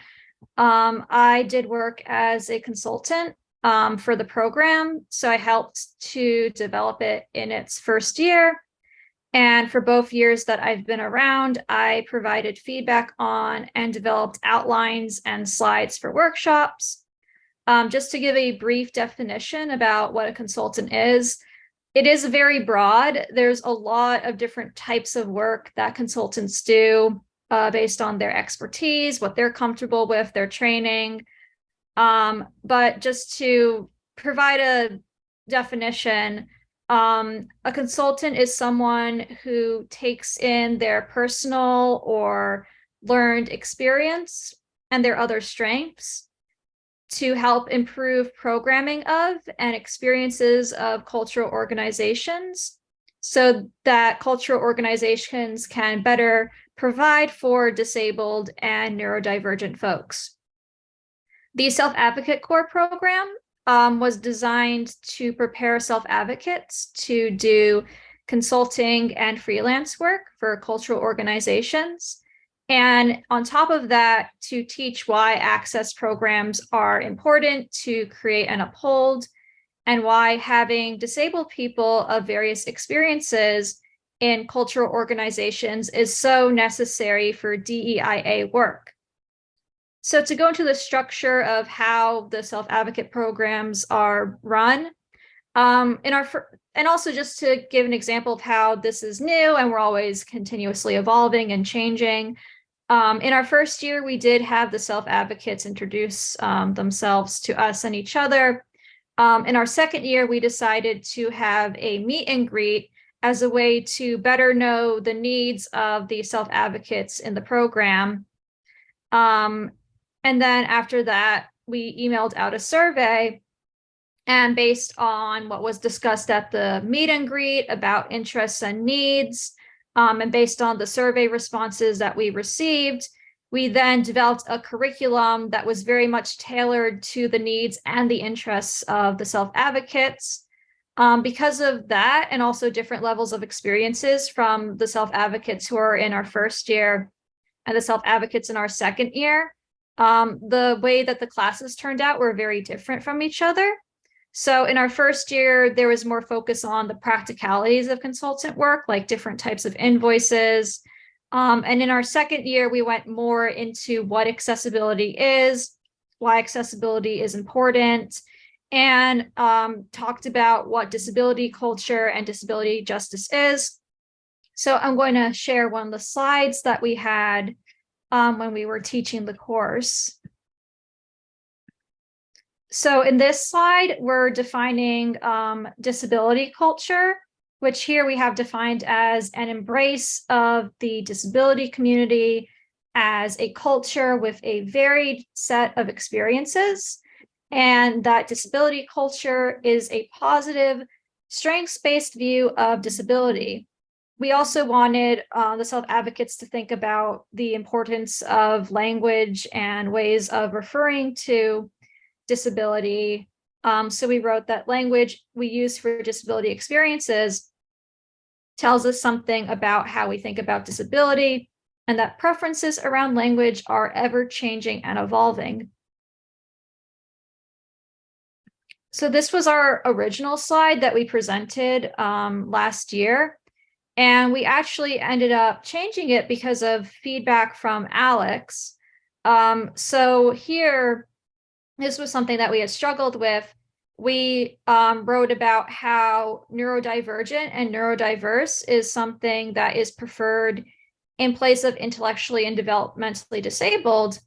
I did work as a consultant for the program, so I helped to develop it in its first year. And for both years that I've been around, I provided feedback on and developed outlines and slides for workshops. Just to give a brief definition about what a consultant is, it is very broad. There's a lot of different types of work that consultants do based on their expertise, what they're comfortable with, their training. But just to provide a definition, a consultant is someone who takes in their personal or learned experience and their other strengths to help improve programming of and experiences of cultural organizations so that cultural organizations can better provide for disabled and neurodivergent folks. The Self-Advocate Corps program was designed to prepare self-advocates to do consulting and freelance work for cultural organizations. And on top of that, to teach why access programs are important to create and uphold, and why having disabled people of various experiences in cultural organizations is so necessary for DEIA work. So to go into the structure of how the self-advocate programs are run, and also just to give an example of how this is new and we're always continuously evolving and changing. In our first year, we did have the self-advocates introduce themselves to us and each other. In our second year, we decided to have a meet and greet as a way to better know the needs of the self-advocates in the program. And then after that, we emailed out a survey, and based on what was discussed at the meet and greet about interests and needs, and based on the survey responses that we received, we then developed a curriculum that was very much tailored to the needs and the interests of the self-advocates. Because of that, and also different levels of experiences from the self-advocates who are in our first year and the self-advocates in our second year, the way that the classes turned out were very different from each other. So in our first year, there was more focus on the practicalities of consultant work, like different types of invoices. And in our second year, we went more into what accessibility is, why accessibility is important, and talked about what disability culture and disability justice is. So I'm going to share one of the slides that we had when we were teaching the course. So in this slide, we're defining disability culture, which here we have defined as an embrace of the disability community as a culture with a varied set of experiences, and that disability culture is a positive, strengths-based view of disability. We also wanted the self-advocates to think about the importance of language and ways of referring to disability. So we wrote that language we use for disability experiences tells us something about how we think about disability, and that preferences around language are ever changing and evolving. So this was our original slide that we presented last year. And we actually ended up changing it because of feedback from Alex. So here, this was something that we had struggled with. We wrote about how neurodivergent and neurodiverse is something that is preferred in place of intellectually and developmentally disabled.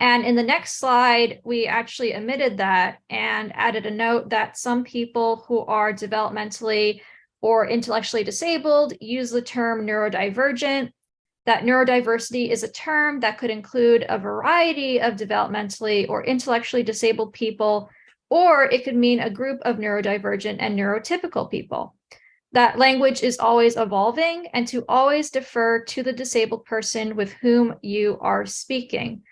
And in the next slide, we actually omitted that and added a note that some people who are developmentally or intellectually disabled use the term neurodivergent, that neurodiversity is a term that could include a variety of developmentally or intellectually disabled people, or it could mean a group of neurodivergent and neurotypical people. That language is always evolving, and to always defer to the disabled person with whom you are speaking.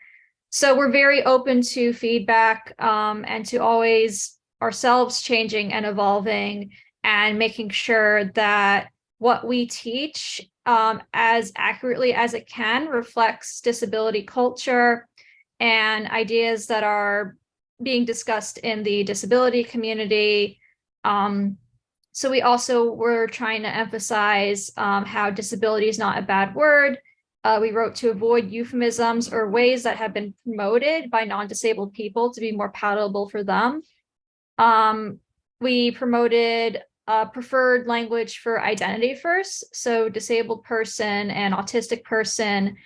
So we're very open to feedback and to always ourselves changing and evolving and making sure that what we teach as accurately as it can reflects disability culture and ideas that are being discussed in the disability community. So we also were trying to emphasize how disability is not a bad word. We wrote to avoid euphemisms or ways that have been promoted by non-disabled people to be more palatable for them. We promoted preferred language for identity first. So disabled person and autistic person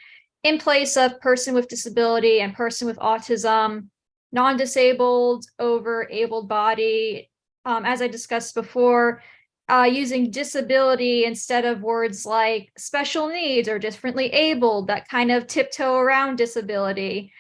in place of person with disability and person with autism, non-disabled over abled body. As I discussed before, using disability instead of words like special needs or differently abled that kind of tiptoe around disability.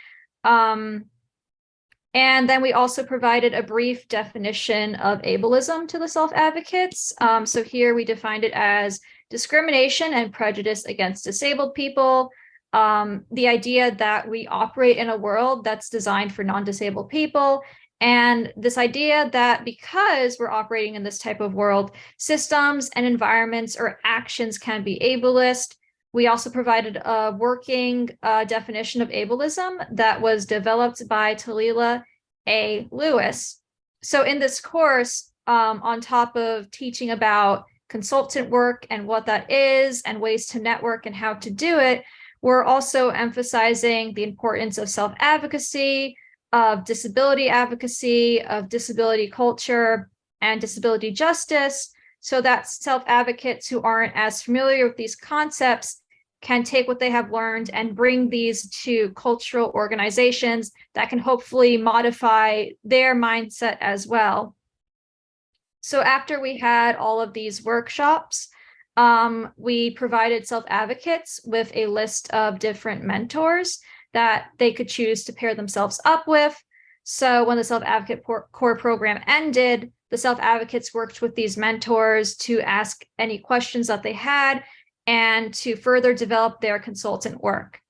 And then we also provided a brief definition of ableism to the self-advocates. So here we defined it as discrimination and prejudice against disabled people. The idea that we operate in a world that's designed for non-disabled people, and this idea that because we're operating in this type of world, systems and environments or actions can be ableist. We also provided a working definition of ableism that was developed by Talila A. Lewis. So in this course, on top of teaching about consultant work and what that is and ways to network and how to do it, we're also emphasizing the importance of self-advocacy, of disability advocacy, of disability culture, and disability justice, so that self-advocates who aren't as familiar with these concepts can take what they have learned and bring these to cultural organizations that can hopefully modify their mindset as well. So after we had all of these workshops, we provided self-advocates with a list of different mentors that they could choose to pair themselves up with. So when the self-advocate core program ended, the self-advocates worked with these mentors to ask any questions that they had and to further develop their consultant work.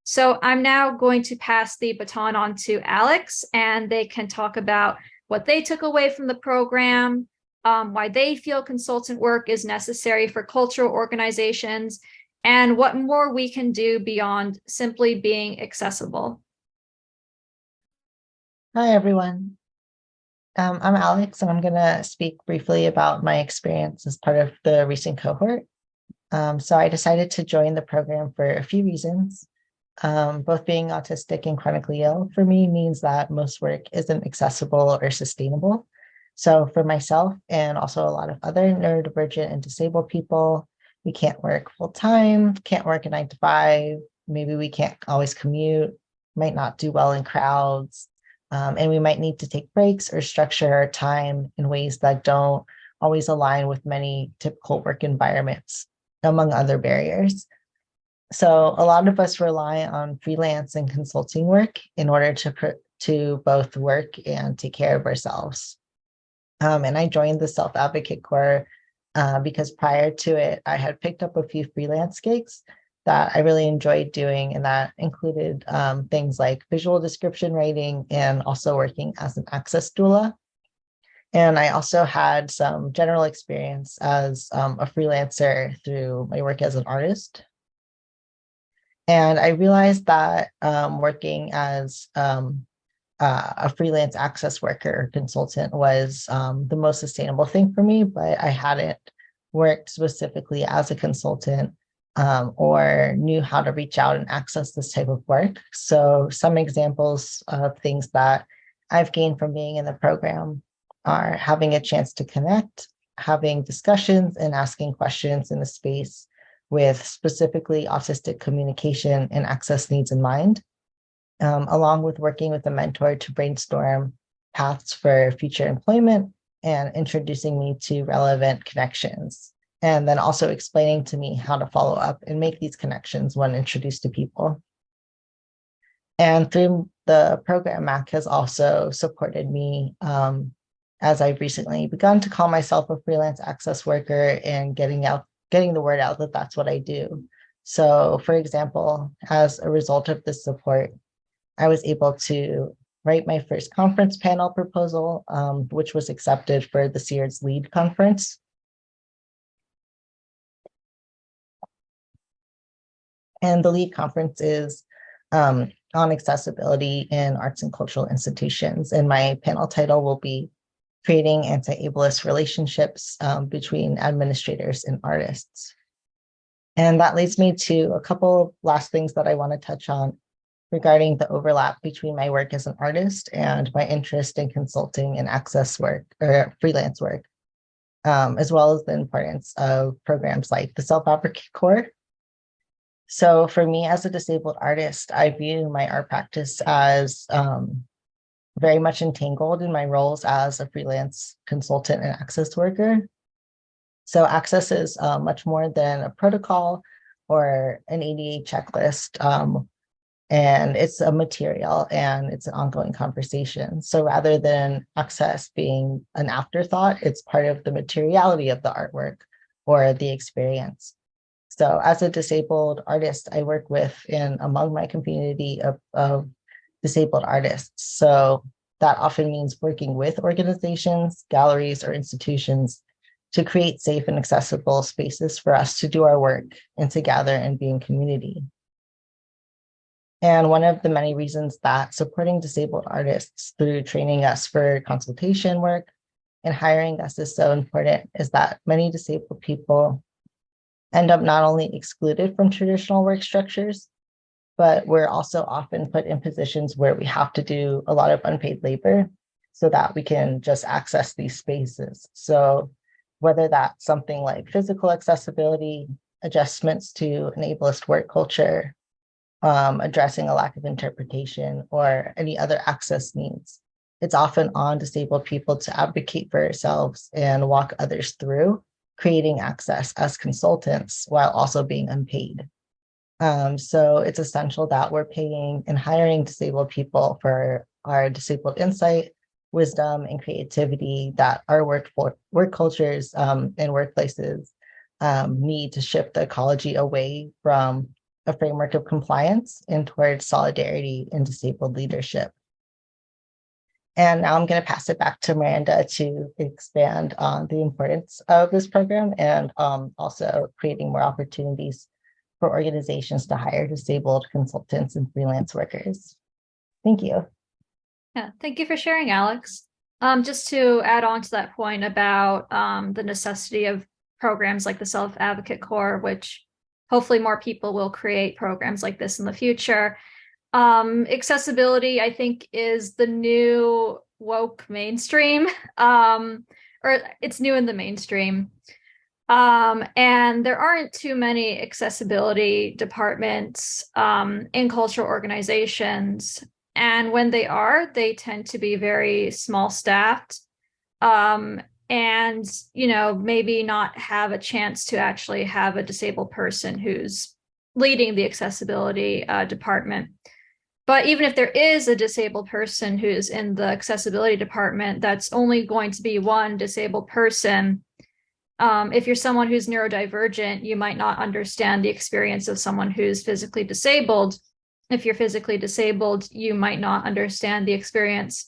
So I'm now going to pass the baton on to Alex, and they can talk about what they took away from the program, why they feel consultant work is necessary for cultural organizations, and what more we can do beyond simply being accessible. Hi, everyone. I'm Alex, and I'm going to speak briefly about my experience as part of the recent cohort. So I decided to join the program for a few reasons. Both being autistic and chronically ill for me means that most work isn't accessible or sustainable. So for myself and also a lot of other neurodivergent and disabled people, we can't work full time, can't work a 9 to 5, maybe we can't always commute, might not do well in crowds, and we might need to take breaks or structure our time in ways that don't always align with many typical work environments, among other barriers. So a lot of us rely on freelance and consulting work in order to both work and take care of ourselves. And I joined the Self-Advocate Corps because prior to it, I had picked up a few freelance gigs that I really enjoyed doing, and that included things like visual description writing and also working as an access doula. And I also had some general experience as a freelancer through my work as an artist. And I realized that working as a freelance access worker or consultant was the most sustainable thing for me, but I hadn't worked specifically as a consultant or knew how to reach out and access this type of work. So some examples of things that I've gained from being in the program are having a chance to connect, having discussions and asking questions in a space with specifically autistic communication and access needs in mind, along with working with a mentor to brainstorm paths for future employment and introducing me to relevant connections, and then also explaining to me how to follow up and make these connections when introduced to people. And through the program, MAC has also supported me as I've recently begun to call myself a freelance access worker and getting the word out that that's what I do. So for example, as a result of this support, I was able to write my first conference panel proposal, which was accepted for this year's LEAD conference. And the LEAD conference is on accessibility in arts and cultural institutions. And my panel title will be Creating Anti-Ableist Relationships between Administrators and Artists. And that leads me to a couple of last things that I want to touch on regarding the overlap between my work as an artist and my interest in consulting and access work or freelance work. as well as the importance of programs like the Self-Advocate Corps. So for me as a disabled artist, I view my art practice as very much entangled in my roles as a freelance consultant and access worker. So access is much more than a protocol or an ADA checklist. And it's a material and it's an ongoing conversation. So rather than access being an afterthought, it's part of the materiality of the artwork or the experience. So as a disabled artist, I work with and among my community of disabled artists. So that often means working with organizations, galleries, or institutions to create safe and accessible spaces for us to do our work and to gather and be in community. And one of the many reasons that supporting disabled artists through training us for consultation work and hiring us is so important is that many disabled people end up not only excluded from traditional work structures, but we're also often put in positions where we have to do a lot of unpaid labor so that we can just access these spaces. So whether that's something like physical accessibility, adjustments to an ableist work culture, addressing a lack of interpretation, or any other access needs, it's often on disabled people to advocate for ourselves and walk others through creating access as consultants while also being unpaid. So it's essential that we're paying and hiring disabled people for our disabled insight, wisdom, and creativity that our work cultures and workplaces need to shift the ecology away from a framework of compliance and towards solidarity and disabled leadership. And now I'm going to pass it back to Miranda to expand on the importance of this program and also creating more opportunities for organizations to hire disabled consultants and freelance workers. Thank you. Yeah, thank you for sharing, Alex. Just to add on to that point about the necessity of programs like the Self-Advocate Corps, which hopefully more people will create programs like this in the future. Accessibility, I think, is the new woke mainstream, or it's new in the mainstream. And there aren't too many accessibility departments in cultural organizations. And when they are, they tend to be very small staffed and, you know, maybe not have a chance to actually have a disabled person who's leading the accessibility department. But even if there is a disabled person who's in the accessibility department, that's only going to be one disabled person. If you're someone who's neurodivergent, you might not understand the experience of someone who's physically disabled. If you're physically disabled, you might not understand the experience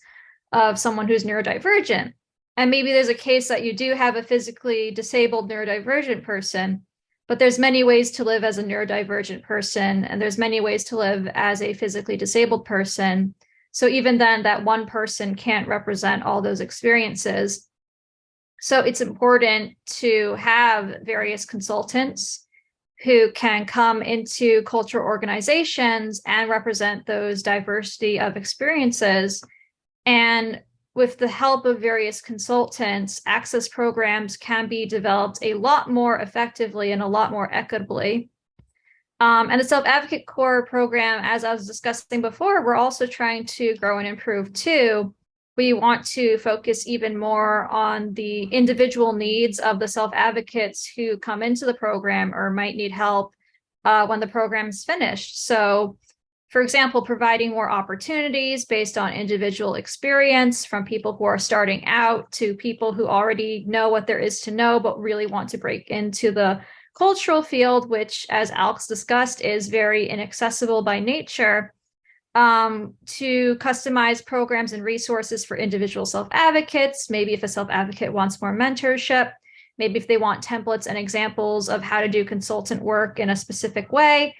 of someone who's neurodivergent. And maybe there's a case that you do have a physically disabled neurodivergent person, but there's many ways to live as a neurodivergent person, and there's many ways to live as a physically disabled person. So even then, that one person can't represent all those experiences. So it's important to have various consultants who can come into cultural organizations and represent those diversity of experiences. And with the help of various consultants, access programs can be developed a lot more effectively and a lot more equitably. And the Self-Advocate Corps program, as I was discussing before, we're also trying to grow and improve too. We want to focus even more on the individual needs of the self-advocates who come into the program or might need help when the program is finished. So, for example, providing more opportunities based on individual experience from people who are starting out to people who already know what there is to know, but really want to break into the cultural field, which, as Alex discussed, is very inaccessible by nature. To customize programs and resources for individual self-advocates, maybe if a self-advocate wants more mentorship, maybe if they want templates and examples of how to do consultant work in a specific way.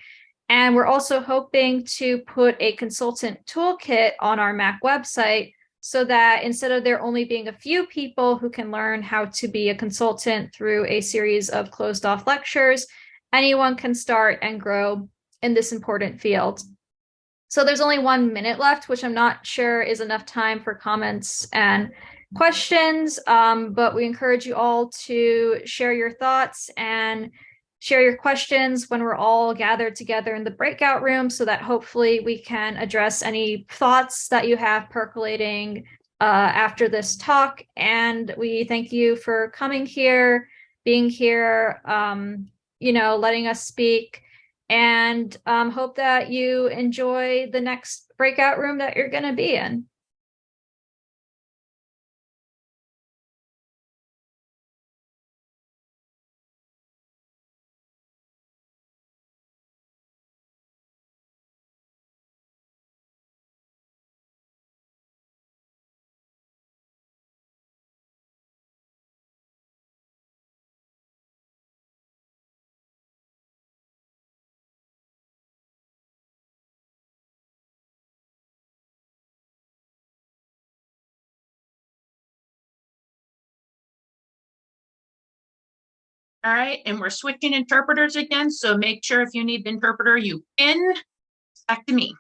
And we're also hoping to put a consultant toolkit on our MAC website so that instead of there only being a few people who can learn how to be a consultant through a series of closed-off lectures, anyone can start and grow in this important field. So there's only 1 minute left, which I'm not sure is enough time for comments and questions, but we encourage you all to share your thoughts and share your questions when we're all gathered together in the breakout room, so that hopefully we can address any thoughts that you have percolating after this talk. And we thank you for coming here, being here, letting us speak, and hope that you enjoy the next breakout room that you're going to be in. All right, and we're switching interpreters again, so make sure if you need the interpreter, you in. Back to me.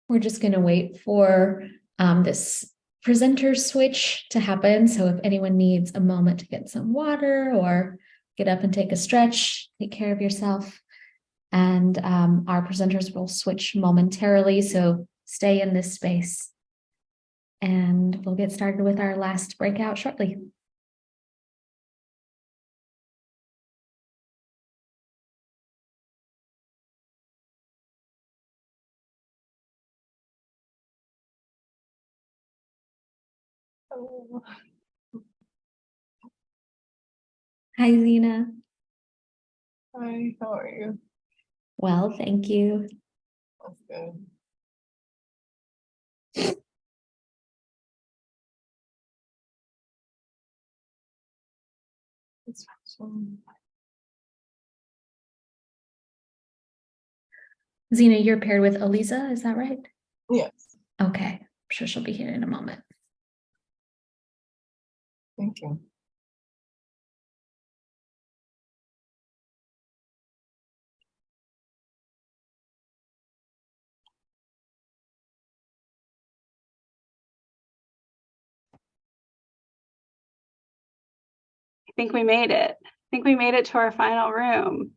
We're just going to wait for this presenter switch to happen. So if anyone needs a moment to get some water or get up and take a stretch, take care of yourself. And our presenters will switch momentarily. So stay in this space. And we'll get started with our last breakout shortly. Hello. Hi, Zina. Hi, how are you? Well, thank you. That's good. It's awesome. Zina, you're paired with Aliza, is that right? Yes, Okay, I'm sure she'll be here in a moment. thank you. I think we made it. I think we made it to our final room.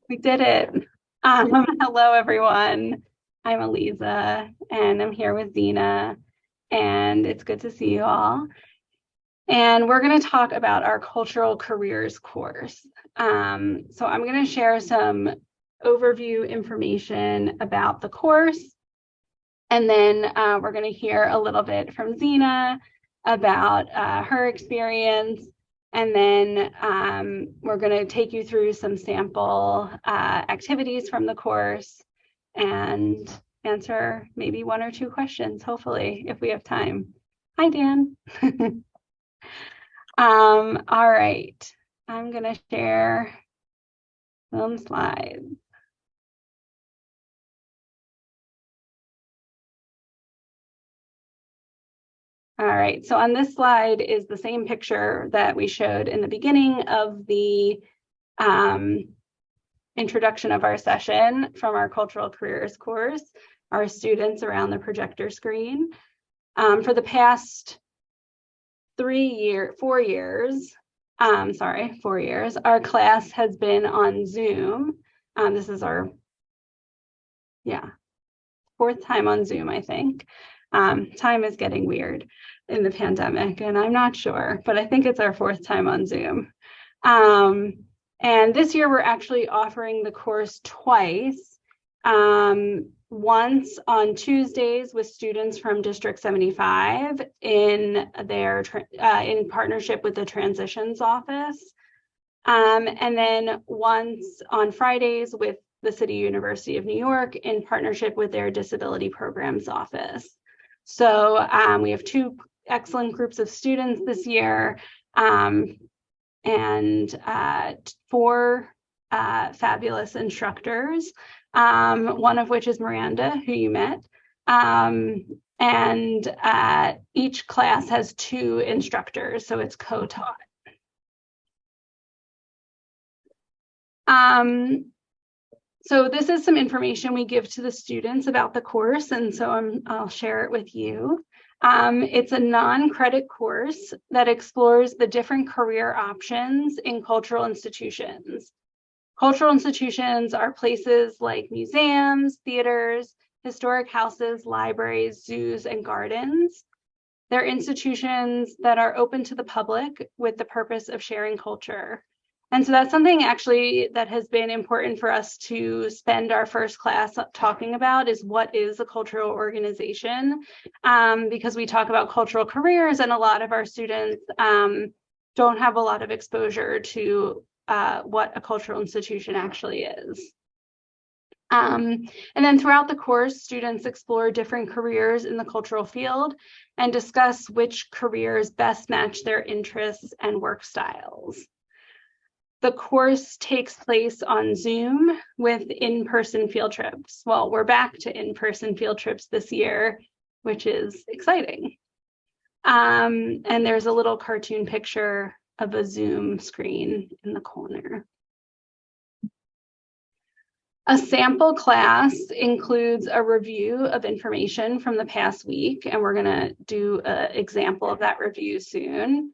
We did it. Hello, everyone. I'm Aliza, and I'm here with Zina, and it's good to see you all. And we're going to talk about our cultural careers course. So I'm going to share some overview information about the course, and then we're going to hear a little bit from Zina about her experience. And then we're going to take you through some sample activities from the course and answer maybe one or two questions, hopefully, if we have time. Hi, Dan. All right, I'm going to share some slides. All right, so on this slide is the same picture that we showed in the beginning of the introduction of our session from our cultural careers course, our students around the projector screen. For the past 4 years, our class has been on Zoom. This is our, fourth time on Zoom, I think. Time is getting weird in the pandemic, and I'm not sure, but I think it's our fourth time on Zoom. And this year we're actually offering the course twice. Once on Tuesdays with students from District 75 in partnership with the Transitions Office. And then once on Fridays with the City University of New York in partnership with their Disability Programs Office. So we have two excellent groups of students this year, and 4 fabulous instructors, one of which is Miranda, who you met. And each class has 2 instructors, so it's co-taught. So this is some information we give to the students about the course, and so I'll share it with you. It's a non-credit course that explores the different career options in cultural institutions. Cultural institutions are places like museums, theaters, historic houses, libraries, zoos, and gardens. They're institutions that are open to the public with the purpose of sharing culture. And so that's something actually that has been important for us to spend our first class talking about, is what is a cultural organization? Because we talk about cultural careers, and a lot of our students don't have a lot of exposure to what a cultural institution actually is. And then throughout the course, students explore different careers in the cultural field and discuss which careers best match their interests and work styles. The course takes place on Zoom with in-person field trips. Well, we're back to in-person field trips this year, which is exciting. And there's a little cartoon picture of a Zoom screen in the corner. A sample class includes a review of information from the past week, and we're going to do an example of that review soon.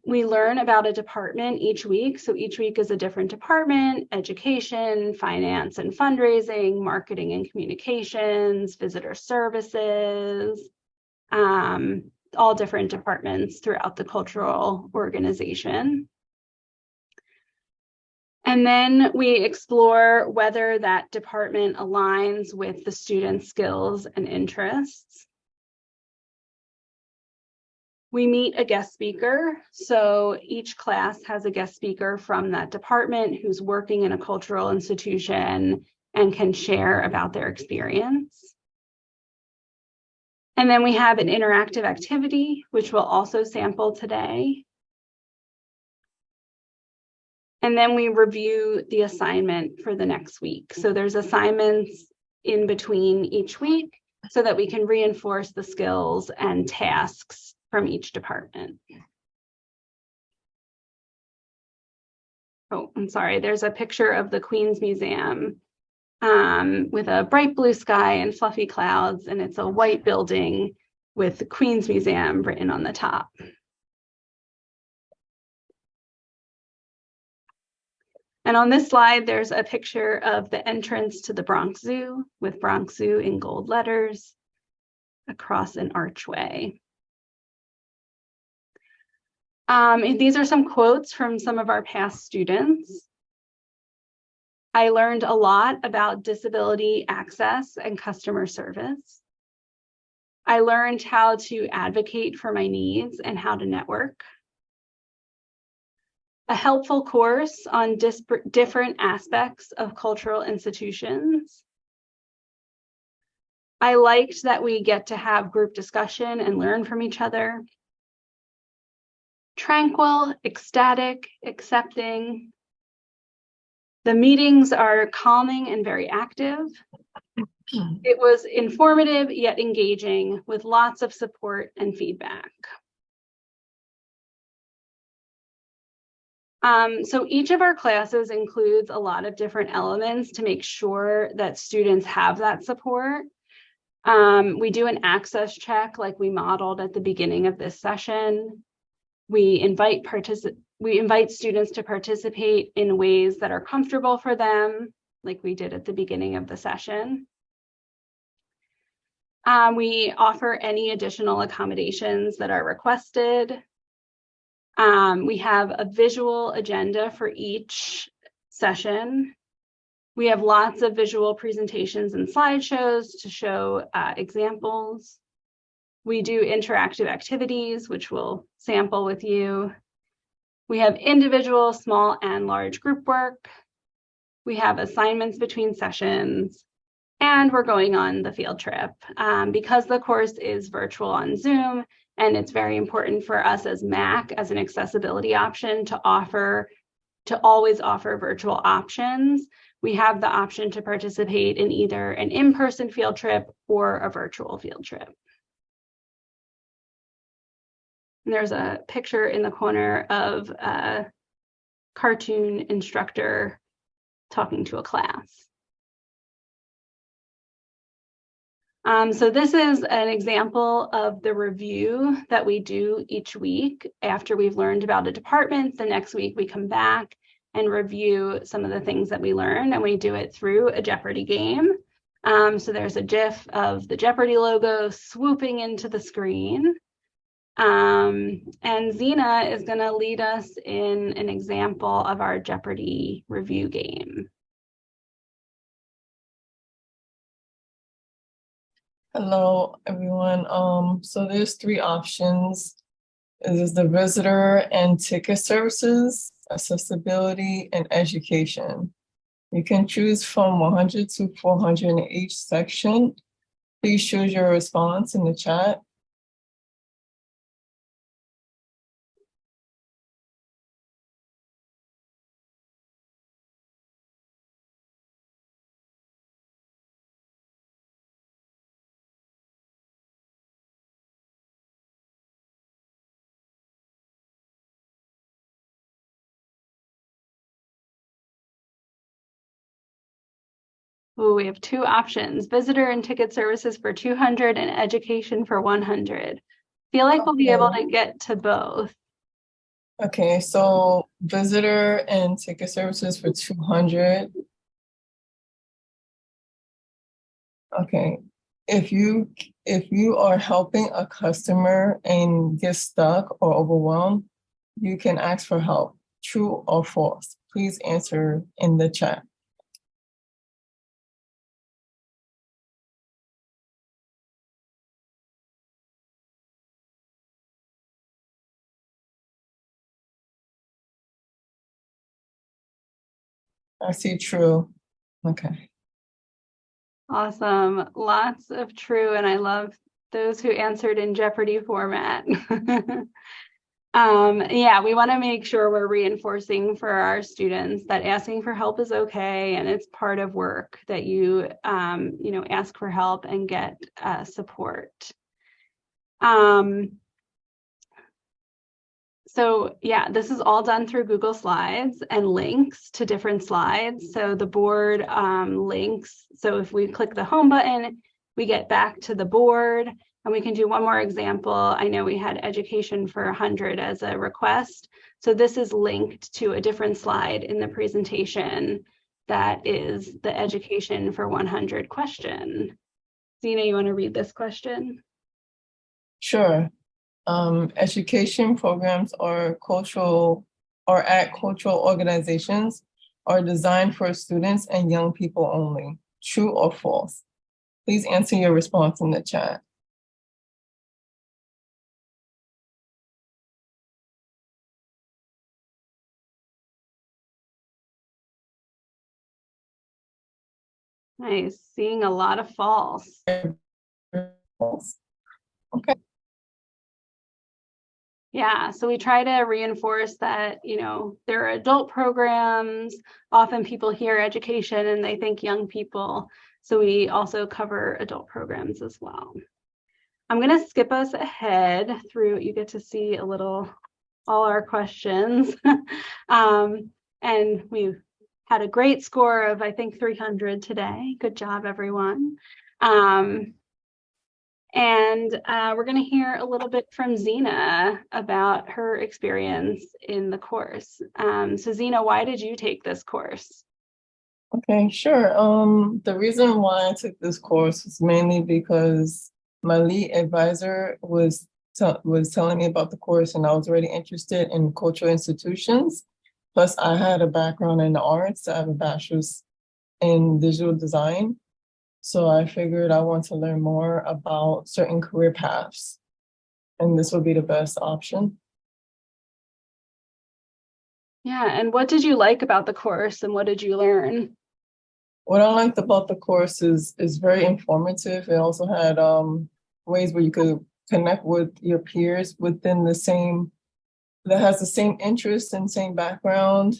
We learn about a department each week. So each week is a different department: education, finance and fundraising, marketing and communications, visitor services, all different departments throughout the cultural organization. And then we explore whether that department aligns with the students' skills and interests. We meet a guest speaker. So each class has a guest speaker from that department who's working in a cultural institution and can share about their experience. And then we have an interactive activity, which we'll also sample today. And then we review the assignment for the next week. So there's assignments in between each week so that we can reinforce the skills and tasks from each department. Oh, I'm sorry. There's a picture of the Queen's Museum with a bright blue sky and fluffy clouds, and it's a white building with the Queen's Museum written on the top. And on this slide, there's a picture of the entrance to the Bronx Zoo with Bronx Zoo in gold letters across an archway. These are some quotes from some of our past students. I learned a lot about disability access and customer service. I learned how to advocate for my needs and how to network. A helpful course on different aspects of cultural institutions. I liked that we get to have group discussion and learn from each other. Tranquil, ecstatic, accepting. The meetings are calming and very active. It was informative yet engaging with lots of support and feedback. So each of our classes includes a lot of different elements to make sure that students have that support. We do an access check like we modeled at the beginning of this session. We invite students to participate in ways that are comfortable for them, like we did at the beginning of the session. We offer any additional accommodations that are requested. We have a visual agenda for each session. We have lots of visual presentations and slideshows to show examples. We do interactive activities, which we'll sample with you. We have individual, small, and large group work. We have assignments between sessions, and we're going on the field trip. Because the course is virtual on Zoom, and it's very important for us as MAC, as an accessibility option, to offer to always offer virtual options, we have the option to participate in either an in-person field trip or a virtual field trip. And there's a picture in the corner of a cartoon instructor talking to a class. So this is an example of the review that we do each week after we've learned about a department. The next week we come back and review some of the things that we learned, and we do it through a Jeopardy game. So there's a GIF of the Jeopardy logo swooping into the screen. And Zina is going to lead us in an example of our Jeopardy review game. Hello, everyone. So there's 3 options. This is the visitor and ticket services, accessibility, and education. You can choose from 100 to 400 in each section. Please choose your response in the chat. Ooh, we have 2 options, visitor and ticket services for 200 and education for 100. Feel like we'll be able to get to both. Okay, so visitor and ticket services for 200. Okay, if you are helping a customer and get stuck or overwhelmed, you can ask for help. True or false? Please answer in the chat. I see true. Okay. Awesome. Lots of true, and I love those who answered in Jeopardy format. Yeah, we want to make sure we're reinforcing for our students that asking for help is okay, and it's part of work that you ask for help and get support. So yeah, this is all done through Google Slides and links to different slides. So the board links. So if we click the home button, we get back to the board, and we can do one more example. I know we had education for 100 as a request. So this is linked to a different slide in the presentation that is the education for 100 question. Zina, you want to read this question? Sure. Education programs or at cultural organizations are designed for students and young people only. True or false? Please answer your response in the chat. Nice, seeing a lot of false. False. Okay. Yeah, so we try to reinforce that, there are adult programs. Often people hear education and they think young people. So we also cover adult programs as well. I'm going to skip us ahead through, you get to see a little, all our questions. And we've had a great score of, I think, 300 today. Good job, everyone. And we're going to hear a little bit from Zina about her experience in the course. So Zina, why did you take this course? Okay, sure. The reason why I took this course was mainly because my lead advisor was telling me about the course, and I was already interested in cultural institutions. Plus, I had a background in the arts. I have a bachelor's in digital design. So I figured I want to learn more about certain career paths, and this would be the best option. Yeah, and what did you like about the course, and what did you learn? What I liked about the course is very informative. It also had ways where you could connect with your peers within that has the same interests and same background.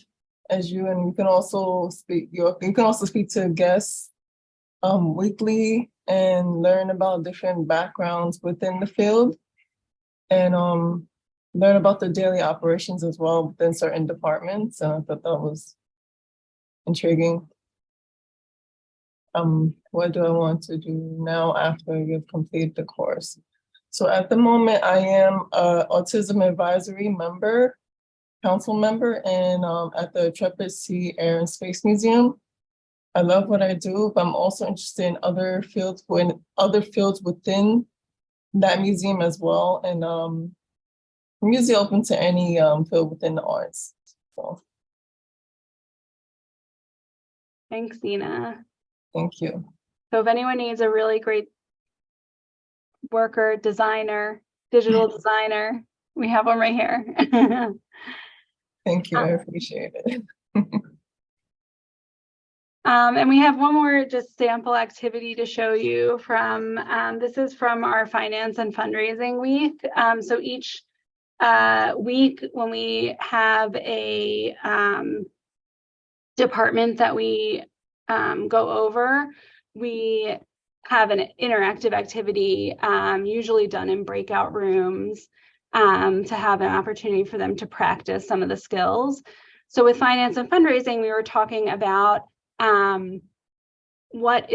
as you, and you can also speak to guests weekly and learn about different backgrounds within the field, and learn about the daily operations as well within certain departments. And I thought that was intriguing. What do I want to do now after you've completed the course? So at the moment, I am an autism advisory member, council member, and at the Intrepid Sea, Air, and Space Museum. I love what I do, but I'm also interested in other fields within that museum as well. And I'm usually open to any field within the arts. So. Thanks, Zina. Thank you. So if anyone needs a really great worker, designer, digital designer, we have one right here. Thank you, I appreciate it. And we have one more just sample activity to show you from, this is from our finance and fundraising week. So each week when we have a department that we go over, we have an interactive activity, usually done in breakout rooms, to have an opportunity for them to practice some of the skills. So with finance and fundraising, we were talking about what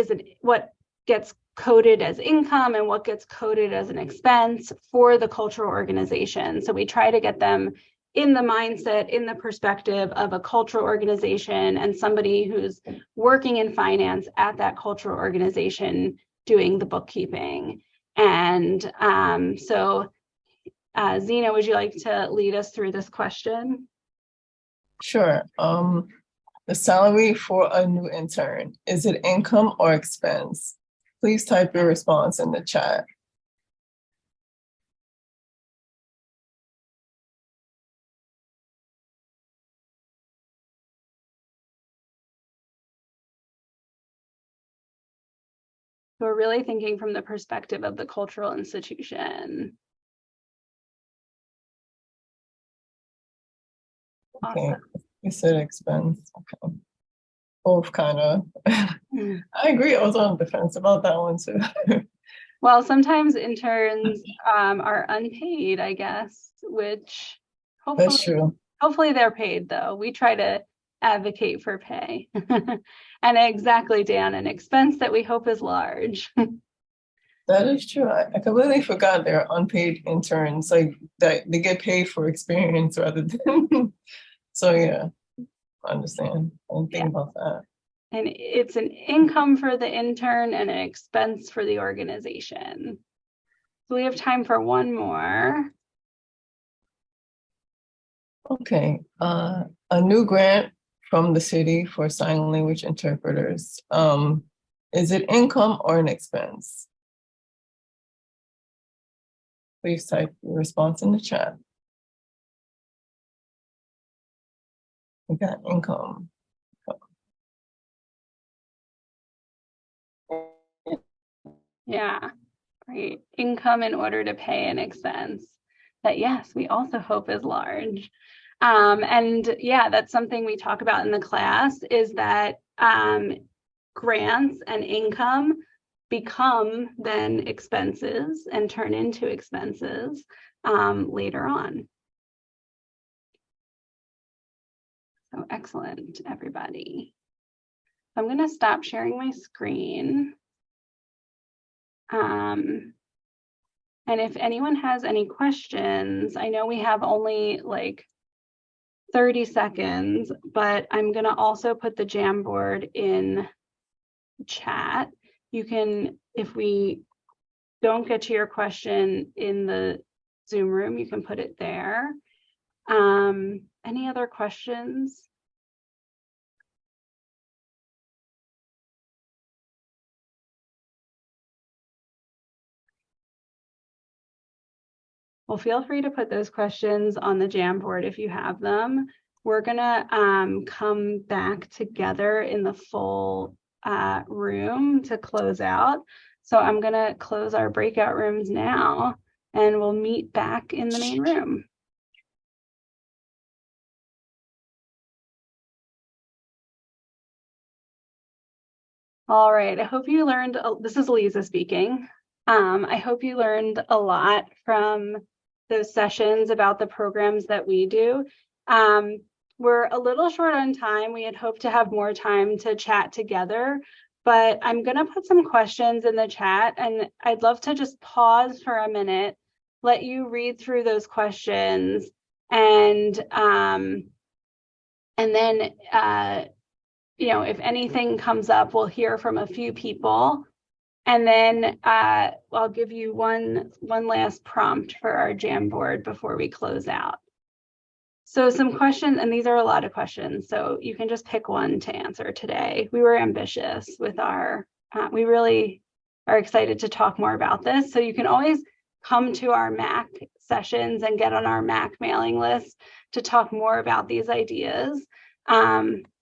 gets coded as income and what gets coded as an expense for the cultural organization. So we try to get them in the mindset, in the perspective of a cultural organization and somebody who's working in finance at that cultural organization doing the bookkeeping. And so Zina, would you like to lead us through this question? Sure. The salary for a new intern, is it income or expense? Please type your response in the chat. We're really thinking from the perspective of the cultural institution. Okay, Awesome. you said expense. Okay. Both kind of. I agree. I was on the fence about that one too. Well, sometimes interns are unpaid, I guess, which That's true. Hopefully they're paid though. We try to advocate for pay. And exactly, Dan, an expense that we hope is large. That is true. I completely forgot they're unpaid interns, like that they get paid for experience rather than. So yeah, I understand. I didn't think about that. And it's an income for the intern and an expense for the organization. So we have time for one more. Okay, a new grant from the city for sign language interpreters. Is it income or an expense? Please type your response in the chat. We got income. Yeah, great. Income in order to pay an expense that, yes, we also hope is large. And yeah, that's something we talk about in the class, is that grants and income become then expenses and turn into expenses later on. So excellent, everybody. I'm going to stop sharing my screen. And if anyone has any questions, I know we have only like 30 seconds, but I'm going to also put the Jamboard in chat. You can, if we don't get to your question in the Zoom room, you can put it there. Any other questions? Well, feel free to put those questions on the Jamboard if you have them. We're gonna come back together in the full room to close out. So I'm gonna close our breakout rooms now, and we'll meet back in the main room. All right, I hope you learned, this is Aliza speaking. I hope you learned a lot from those sessions about the programs that we do. We're a little short on time. We had hoped to have more time to chat together, but I'm gonna put some questions in the chat and I'd love to just pause for a minute, let you read through those questions and then, you know, if anything comes up, we'll hear from a few people. And then I'll give you one last prompt for our Jamboard before we close out. So some questions, and these are a lot of questions, so you can just pick one to answer today. We were ambitious with our, we really are excited to talk more about this. So you can always come to our MAC sessions and get on our MAC mailing list to talk more about these ideas.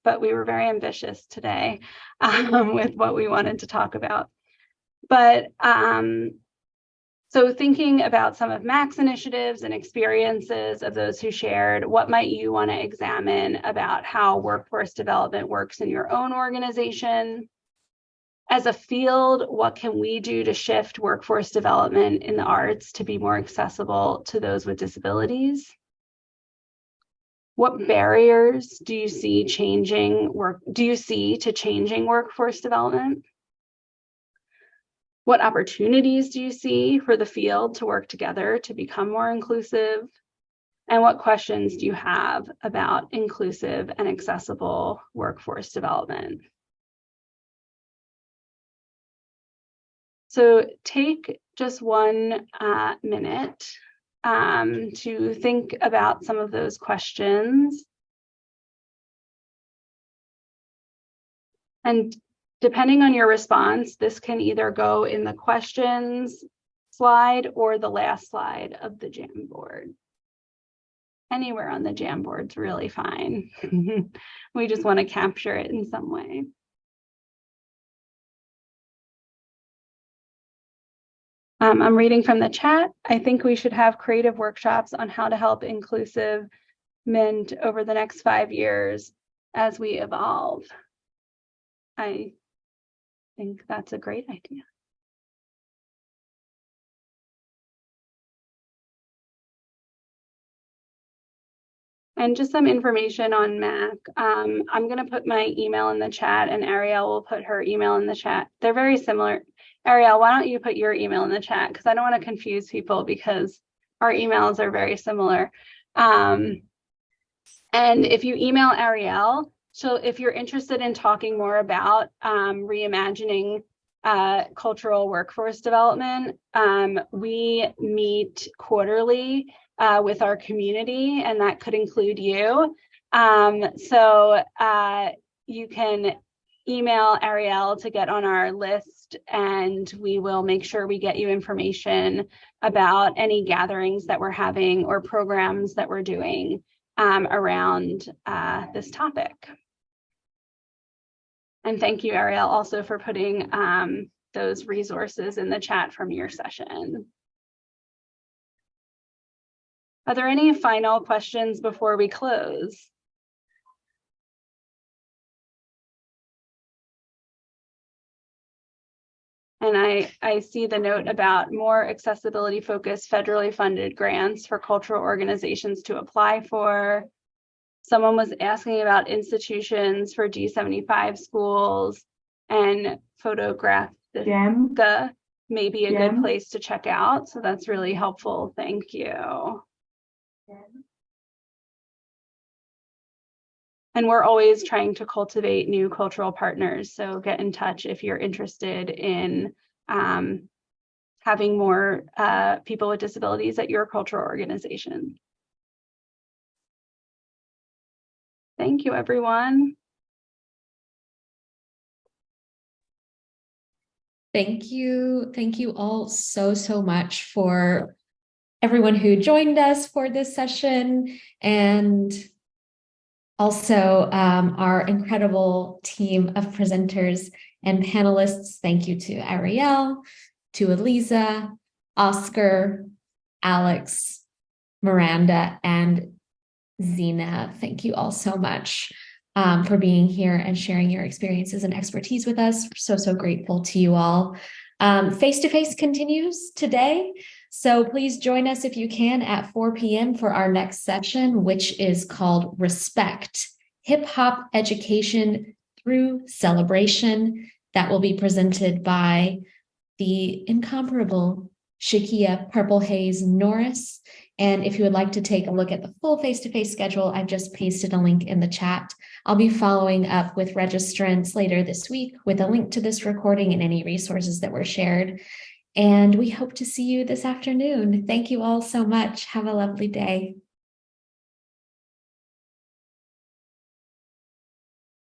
But we were very ambitious today with what we wanted to talk about. But so thinking about some of MAC's initiatives and experiences of those who shared, what might you want to examine about how workforce development works in your own organization? As a field, what can we do to shift workforce development in the arts to be more accessible to those with disabilities? What barriers do you see to changing workforce development? What opportunities do you see for the field to work together to become more inclusive? And what questions do you have about inclusive and accessible workforce development? So take just 1 minute to think about some of those questions. And depending on your response, this can either go in the questions slide or the last slide of the Jamboard. Anywhere on the Jamboard's really fine. We just want to capture it in some way. I'm reading from the chat. I think we should have creative workshops on how to help inclusive mint over the next 5 years as we evolve. I think that's a great idea. And just some information on MAC. I'm going to put my email in the chat and Arielle will put her email in the chat. They're very similar. Arielle, why don't you put your email in the chat? Because I don't want to confuse people because our emails are very similar. And if you email Arielle, so if you're interested in talking more about reimagining cultural workforce development, we meet quarterly with our community, and that could include you. So you can email Arielle to get on our list, and we will make sure we get you information about any gatherings that we're having or programs that we're doing around this topic. And thank you, Arielle, also for putting those resources in the chat from your session. Are there any final questions before we close? And I see the note about more accessibility focused federally funded grants for cultural organizations to apply for. Someone was asking about institutions for D75 schools, and Photographica may be a good place to check out. So that's really helpful. Thank you. And we're always trying to cultivate new cultural partners. So get in touch if you're interested in having more people with disabilities at your cultural organization. Thank you, everyone. Thank you. Thank you all so much for everyone who joined us for this session, and also our incredible team of presenters and panelists. Thank you to Arielle, to Aliza, Oscar, Alex, Miranda, and Zina. Thank you all so much. for being here and sharing your experiences and expertise with us. So grateful to you all. Face-to-face continues today. So please join us if you can at 4 p.m. for our next session, which is called Respect, Hip Hop Education Through Celebration. That will be presented by the incomparable Shakia Purple Haze Norris. And if you would like to take a look at the full face-to-face schedule, I've just pasted a link in the chat. I'll be following up with registrants later this week with a link to this recording and any resources that were shared. And we hope to see you this afternoon. Thank you all so much. Have a lovely day.